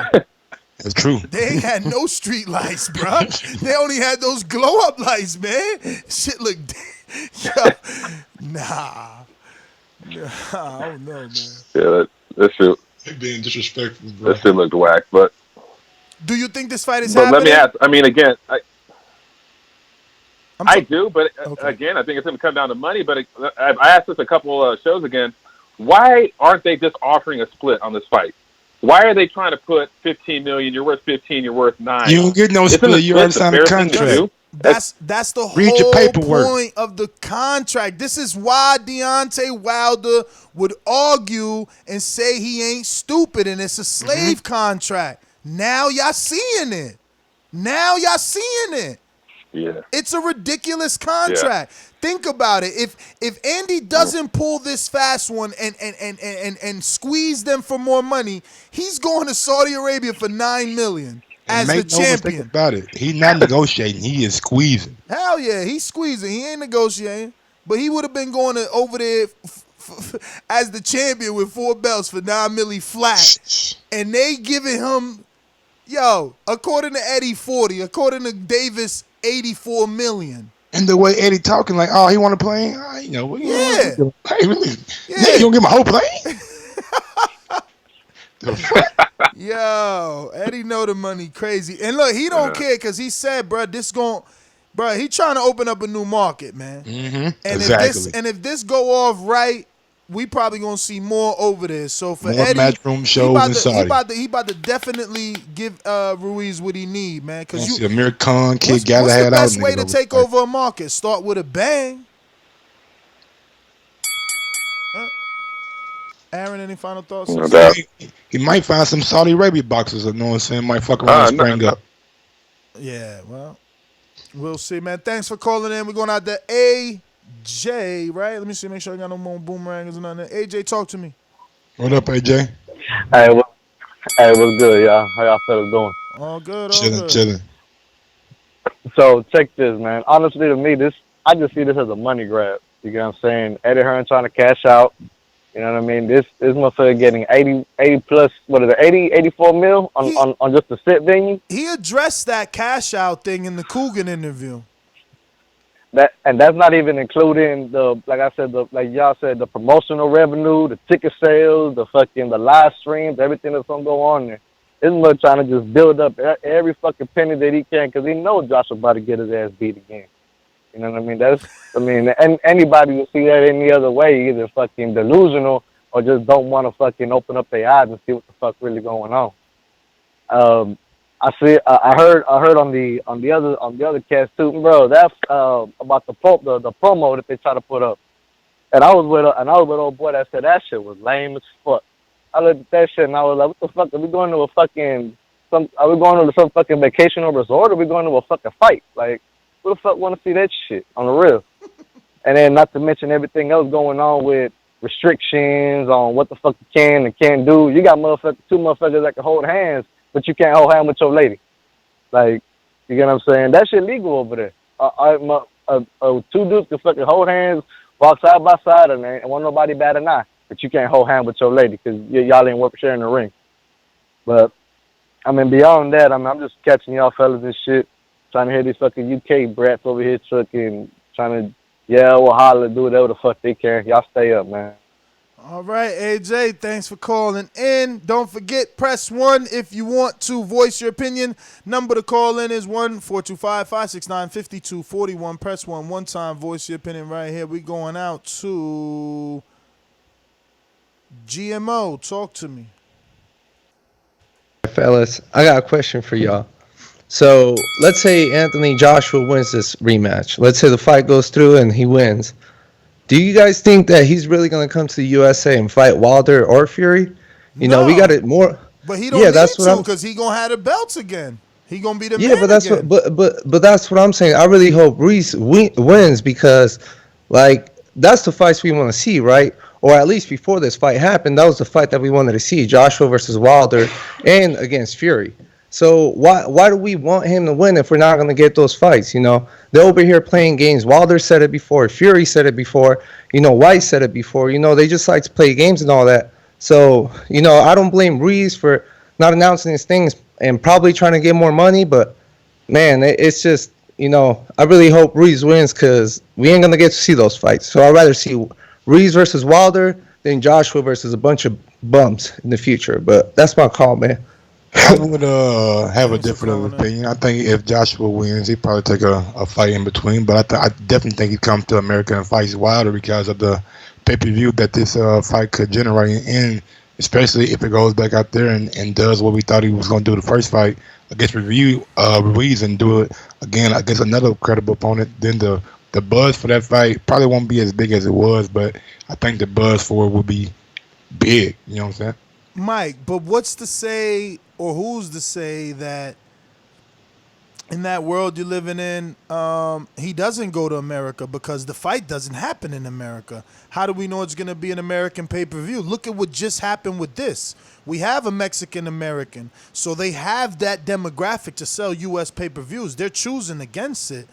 It's true. They ain't had no street lights, bro. They only had those glow-up lights, man. Shit look Nah, I don't know, man. Yeah, that shit. They being disrespectful, bro. That shit looked whack, but. Do you think this fight is But happening? let me ask. I mean, again, I do, but again, I think it's going to come down to money. But I asked this a couple of shows again. Why aren't they just offering a split on this fight? Why are they trying to put $15 million? You're worth 15. You're worth 9. You don't get no split. You already signed a contract. That's the whole point of the contract. This is why Deontay Wilder would argue and say he ain't stupid and it's a slave contract. Now y'all seeing it. Yeah. It's a ridiculous contract. Yeah. Think about it. If Andy doesn't pull this fast one and squeeze them for more money, he's going to Saudi Arabia for $9 million as the champion. Think about it. He's not negotiating. He is squeezing. Hell yeah, he's squeezing. He ain't negotiating. But he would have been going over there as the champion with 4 belts for $9 million flat, and they giving him, according to Eddie, 40. According to Davis, $84 million. And the way Eddie talking, like, he want to play? Yeah. Hey, really? Yeah. You gonna give him a whole plane? Yo, Eddie know the money crazy. And look, he don't care because he said, bro, he trying to open up a new market, man. Mm-hmm. And exactly. if this go off right, we probably gonna see more over there. So for more Eddie, matchroom shows in Saudi. He about to definitely give Ruiz what he need, man. Because the Amir Khan kid what's the best way to take over a market? Start with a bang. Aaron, any final thoughts? He might find some Saudi Arabia boxers. You know what I'm saying? Might fuck around and spring up. Yeah, well, We'll see, man. Thanks for calling in. We're going out to AJ, right? Let me see, make sure I got no more boomerangs or nothing. AJ, talk to me. What up, AJ? Hey, what's good, y'all? How y'all fellas doing? All good, all Chilling, good. chilling. So check this, man. Honestly, to me, I just see this as a money grab. You get what I'm saying? Eddie Hearn trying to cash out. You know what I mean? This motherfucker getting 80 plus, what is it, 84 mil on just the sit venue. He addressed that cash out thing in the Coogan interview. That's not even including like y'all said, the promotional revenue, the ticket sales, the live streams, everything that's gonna go on there. This is trying to just build up every fucking penny that he can, because he knows Joshua about to get his ass beat again. You know what I mean? And anybody who see that any other way, either fucking delusional or just don't want to fucking open up their eyes and see what the fuck really going on. I heard on the other cast too, bro. That's about the promo that they try to put up. And I was with old boy that said that shit was lame as fuck. I looked at that shit and I was like, what the fuck? Are we going to some fucking vacation or resort? Or are we going to a fucking fight? Like, who the fuck want to see that shit on the real? And then not to mention everything else going on with restrictions on what the fuck you can and can't do. You got two motherfuckers that can hold hands, but you can't hold hands with your lady. Like, you get what I'm saying? That shit legal over there. Two dudes can fucking hold hands, walk side by side, and want nobody bat an eye. But you can't hold hands with your lady because y'all ain't work sharing the ring. But, I mean, beyond that, I'm just catching y'all fellas and shit, trying to hear these fucking UK brats over here trucking, trying to yell or holler, do whatever the fuck they can. Y'all stay up, man. All right, AJ, thanks for calling in. Don't forget, press 1 if you want to voice your opinion. Number to call in is 1-425-569-5241. Press 1 time, voice your opinion right here. We going out to GMO. Talk to me. Fellas, I got a question for y'all. So let's say Anthony Joshua wins this rematch. Let's say the fight goes through and he wins. Do you guys think that he's really going to come to the USA and fight Wilder or Fury? You know, we got it more. But he don't need to, because he going to have the belts again. He going to be the man but that's again. but that's what I'm saying. I really hope Ruiz wins, because like that's the fights we want to see, right? Or at least before this fight happened, that was the fight that we wanted to see, Joshua versus Wilder and against Fury. So why do we want him to win if we're not going to get those fights? You know, they're over here playing games. Wilder said it before. Fury said it before. You know, White said it before. You know, they just like to play games and all that. So, you know, I don't blame Ruiz for not announcing these things and probably trying to get more money. But, man, it's just, you know, I really hope Ruiz wins, because we ain't going to get to see those fights. So I'd rather see Ruiz versus Wilder than Joshua versus a bunch of bums in the future. But that's my call, man. I would have a different opinion. I think if Joshua wins, he'd probably take a fight in between. But I definitely think he'd come to America and fight Wilder because of the pay-per-view that this fight could generate. And especially if it goes back out there and does what we thought he was going to do the first fight against Ruiz, and do it again against another credible opponent, then the buzz for that fight probably won't be as big as it was. But I think the buzz for it will be big. You know what I'm saying? Mike, but what's to say, or who's to say that in that world you're living in, he doesn't go to America because the fight doesn't happen in America? How do we know it's going to be an American pay-per-view? Look at what just happened with this. We have a Mexican-American, so they have that demographic to sell U.S. pay-per-views. They're choosing against it.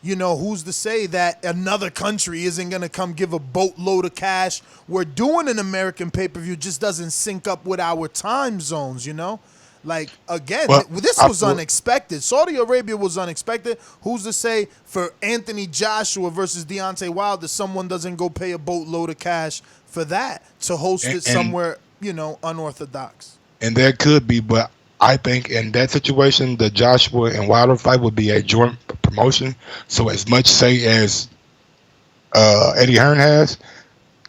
You know, who's to say that another country isn't going to come give a boatload of cash? We're doing an American pay-per-view, just doesn't sync up with our time zones, you know? Like, again, this was unexpected. Saudi Arabia was unexpected. Who's to say for Anthony Joshua versus Deontay Wilder, someone doesn't go pay a boatload of cash for that to host it somewhere, you know, unorthodox? And there could be, but I think in that situation, the Joshua and Wilder fight would be a joint promotion. So as much say as Eddie Hearn has,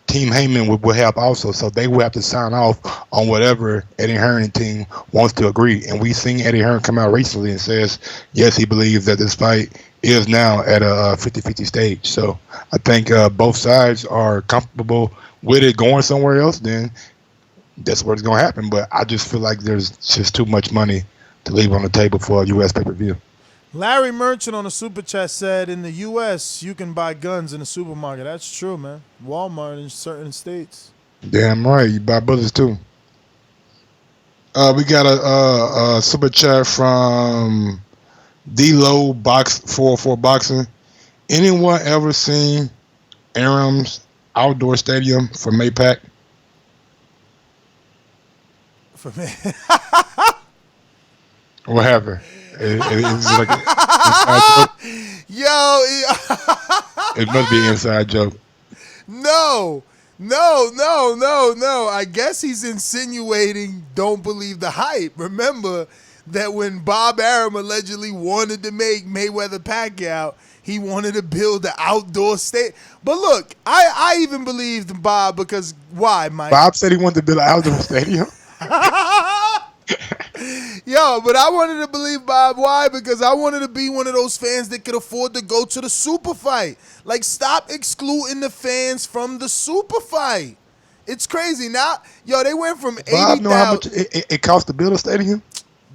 Team Heyman will have also. So they will have to sign off on whatever Eddie Hearn and team wants to agree. And we've seen Eddie Hearn come out recently and says, yes, he believes that this fight is now at a 50-50 stage. So I think both sides are comfortable with it going somewhere else. Then that's where it's going to happen. But I just feel like there's just too much money to leave on the table for a U.S. pay-per-view. Larry Merchant on the super chat said, "In the U.S., you can buy guns in the supermarket." That's true, man. Walmart in certain states. Damn right, you buy bullets too. We got a super chat from D-Lo Box 404 Boxing. Anyone ever seen Aram's outdoor stadium for Maypac? For me. What happened? It's like an inside joke? Yo, It must be an inside joke. no. I guess he's insinuating don't believe the hype. Remember that when Bob Arum allegedly wanted to make Mayweather Pacquiao, he wanted to build the outdoor state. But look, I even believed Bob because why, Mike? Bob said he wanted to build an outdoor stadium. Yo, but I wanted to believe Bob. Why? Because I wanted to be one of those fans that could afford to go to the super fight. Like, stop excluding the fans from the super fight. It's crazy. Now, yo, they went from 80,000. Bob know how much it costs to build a stadium?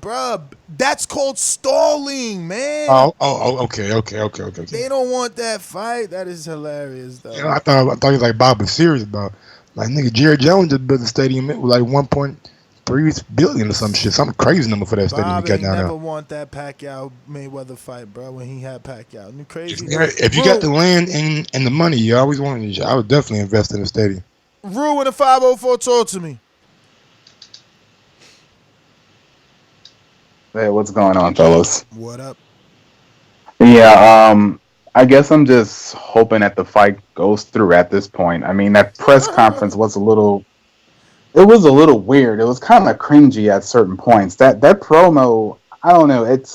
Bruh, that's called stalling, man. Okay. They don't want that fight. That is hilarious, though. You know, I thought he was like Bob was serious about. Like, nigga, Jerry Jones just built a stadium. It was like 1.3 billion or some shit. Some crazy number for that stadium Bob he got ain't down never there. want that Pacquiao Mayweather fight, bro. When he had Pacquiao, you crazy. If you got the land and the money, you always wanted it. I would definitely invest in the stadium. Rue in the 504, talk to me. Hey, what's going on, fellas? What up? Yeah, I guess I'm just hoping that the fight goes through at this point. I mean, that press conference was a little weird. It was kind of cringy at certain points. That promo, I don't know. It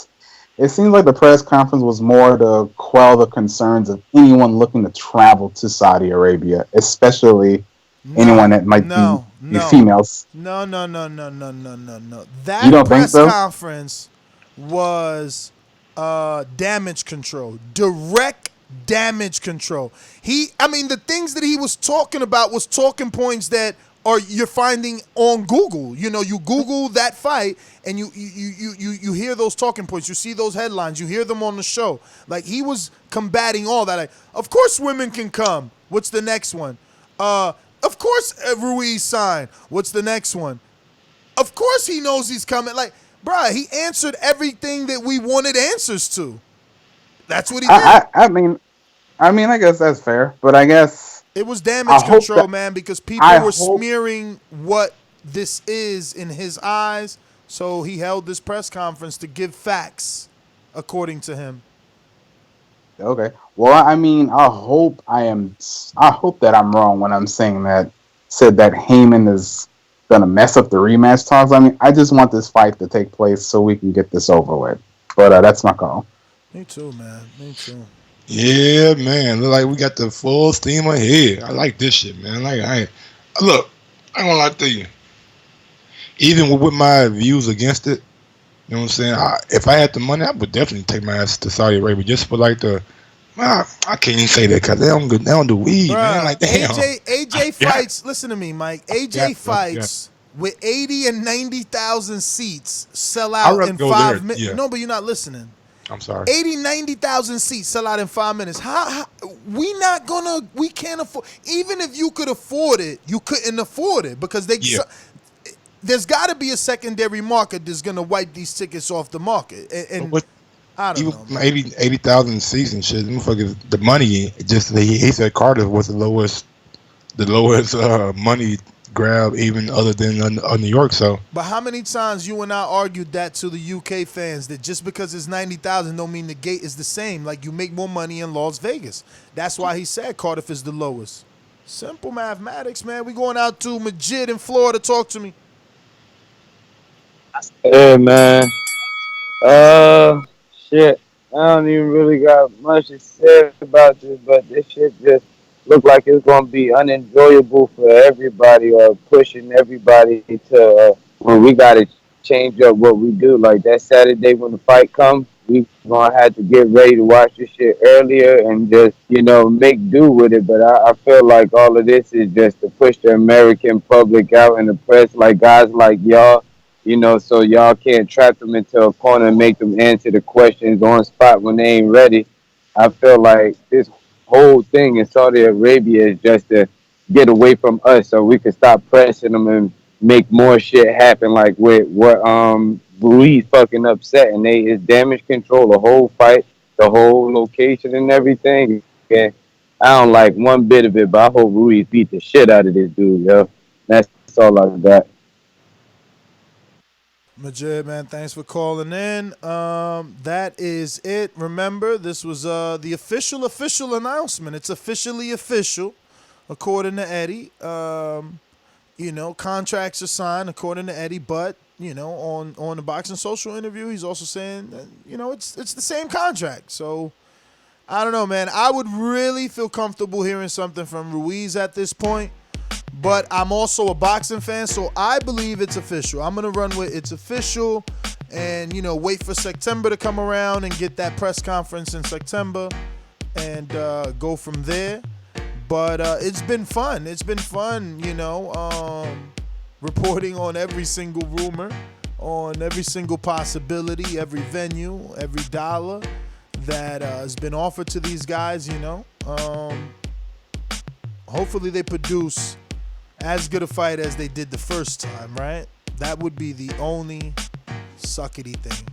seems like the press conference was more to quell the concerns of anyone looking to travel to Saudi Arabia, especially anyone that might be females. No. That You don't think press so? conference was damage control, direct damage control. The things that he was talking about was talking points that you're finding on Google. You know, you Google that fight and you hear those talking points. You see those headlines. You hear them on the show. Like, he was combating all that. Like, of course women can come. What's the next one? Of course Ruiz signed. What's the next one? Of course he knows he's coming. Like, bruh, he answered everything that we wanted answers to. That's what he did. I mean, I guess that's fair, but I guess it was damage control, man, because people were smearing what this is in his eyes. So he held this press conference to give facts, according to him. Okay. Well, I mean, I hope that I'm wrong when I'm saying that Heyman is gonna mess up the rematch talks. I mean, I just want this fight to take place so we can get this over with. But that's my call. Me too, man. Me too. Yeah, man. Look like we got the full steam ahead. I like this shit, man. Look, I ain't gonna lie to you. Even with my views against it, you know what I'm saying? If I had the money, I would definitely take my ass to Saudi Arabia just for like the. I can't even say that because they don't do weed, bruh, man. Like, damn. AJ fights. Listen to me, Mike. AJ fights with 80 and 90,000 seats sell out in 5 minutes. Yeah. No, but you're not listening. I'm sorry. 80, 90,000 seats sell out in 5 minutes. We can't afford. Even if you could afford it, you couldn't afford it because there's got to be a secondary market that's going to wipe these tickets off the market. And I don't know. 80,000 seats and shit. Motherfuckers, the money. Just he said Cardiff was the lowest money grab, even other than New York. So, but how many times you and I argued that to the UK fans that just because it's 90,000 don't mean the gate is the same. Like, you make more money in Las Vegas. That's why he said Cardiff is the lowest. Simple mathematics, man. We going out to Majid in Florida. Talk to me. Hey, man. Shit. I don't even really got much to say about this, but this shit just look like it's gonna be unenjoyable for everybody, or pushing everybody to when we gotta change up what we do. Like that Saturday when the fight comes, we gonna have to get ready to watch this shit earlier and just make do with it. But I feel like all of this is just to push the American public out in the press, like guys like y'all, You know, so y'all can't trap them into a corner and make them answer the questions on spot when they ain't ready. I feel like this whole thing in Saudi Arabia is just to get away from us so we can stop pressing them and make more shit happen. Like with what Ruiz fucking upset and they is damage control the whole fight, the whole location and everything. And I don't like one bit of it, but I hope Ruiz beat the shit out of this dude, yo. That's all I got. Majid, man, thanks for calling in. That is it. Remember, this was the official announcement. It's officially official, according to Eddie. You know, contracts are signed according to Eddie, but you know, on the Boxing Social interview, he's also saying that, you know, it's the same contract. So I don't know, man. I would really feel comfortable hearing something from Ruiz at this point. But I'm also a boxing fan, so I believe it's official. I'm going to run with it's official and, you know, wait for September to come around and get that press conference in September and go from there. But it's been fun. It's been fun, you know, reporting on every single rumor, on every single possibility, every venue, every dollar that has been offered to these guys, you know. Hopefully they produce as good a fight as they did the first time, right? That would be the only suckety thing.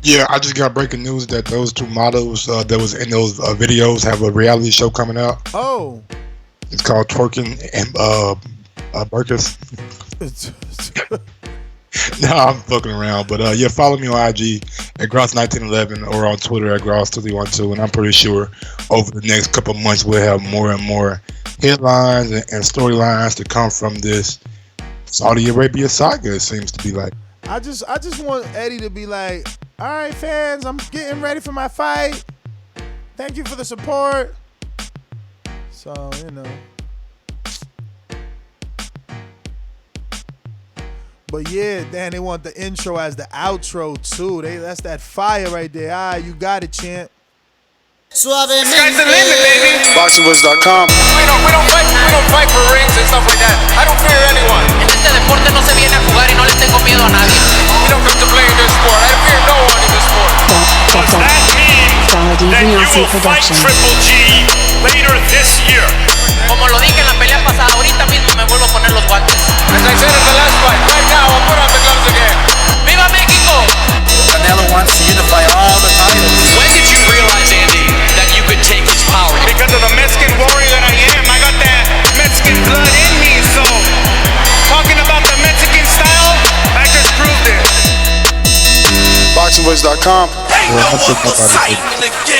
Yeah, I just got breaking news that those two models that was in those videos have a reality show coming out. Oh. It's called Twerking and Burkus. No, I'm fucking around. But yeah, follow me on IG at Gross1911 or on Twitter at Gross2312. And I'm pretty sure over the next couple of months we'll have more and more headlines and storylines to come from this Saudi Arabia saga, it seems to be like. I just want Eddie to be like, all right, fans, I'm getting ready for my fight. Thank you for the support. So, you know. But yeah, Dan, they want the intro as the outro too. That's that fire right there. Ah, you got it, champ. Sky's the limit, baby. BoxingVoice.com. We don't fight for rings and stuff like that. I don't fear anyone. En este deporte no se viene a jugar y no le tengo miedo a nadie. We don't come to play in this sport. I fear no one in this sport. Does that mean that you will fight Triple G later this year? Como lo dije en la pelea pasada, ahorita mismo me vuelvo a poner los guantes. As I said in the last fight, right now I'll put on the gloves again. ¡Viva México! Canelo wants to unify all the titles. When did you realize, Andy, that you could take his power? Because of the Mexican warrior that I am. I got that Mexican blood in me, so talking about the Mexican style, I just proved it. BoxingVoice.com. Ain't no other fight in the game.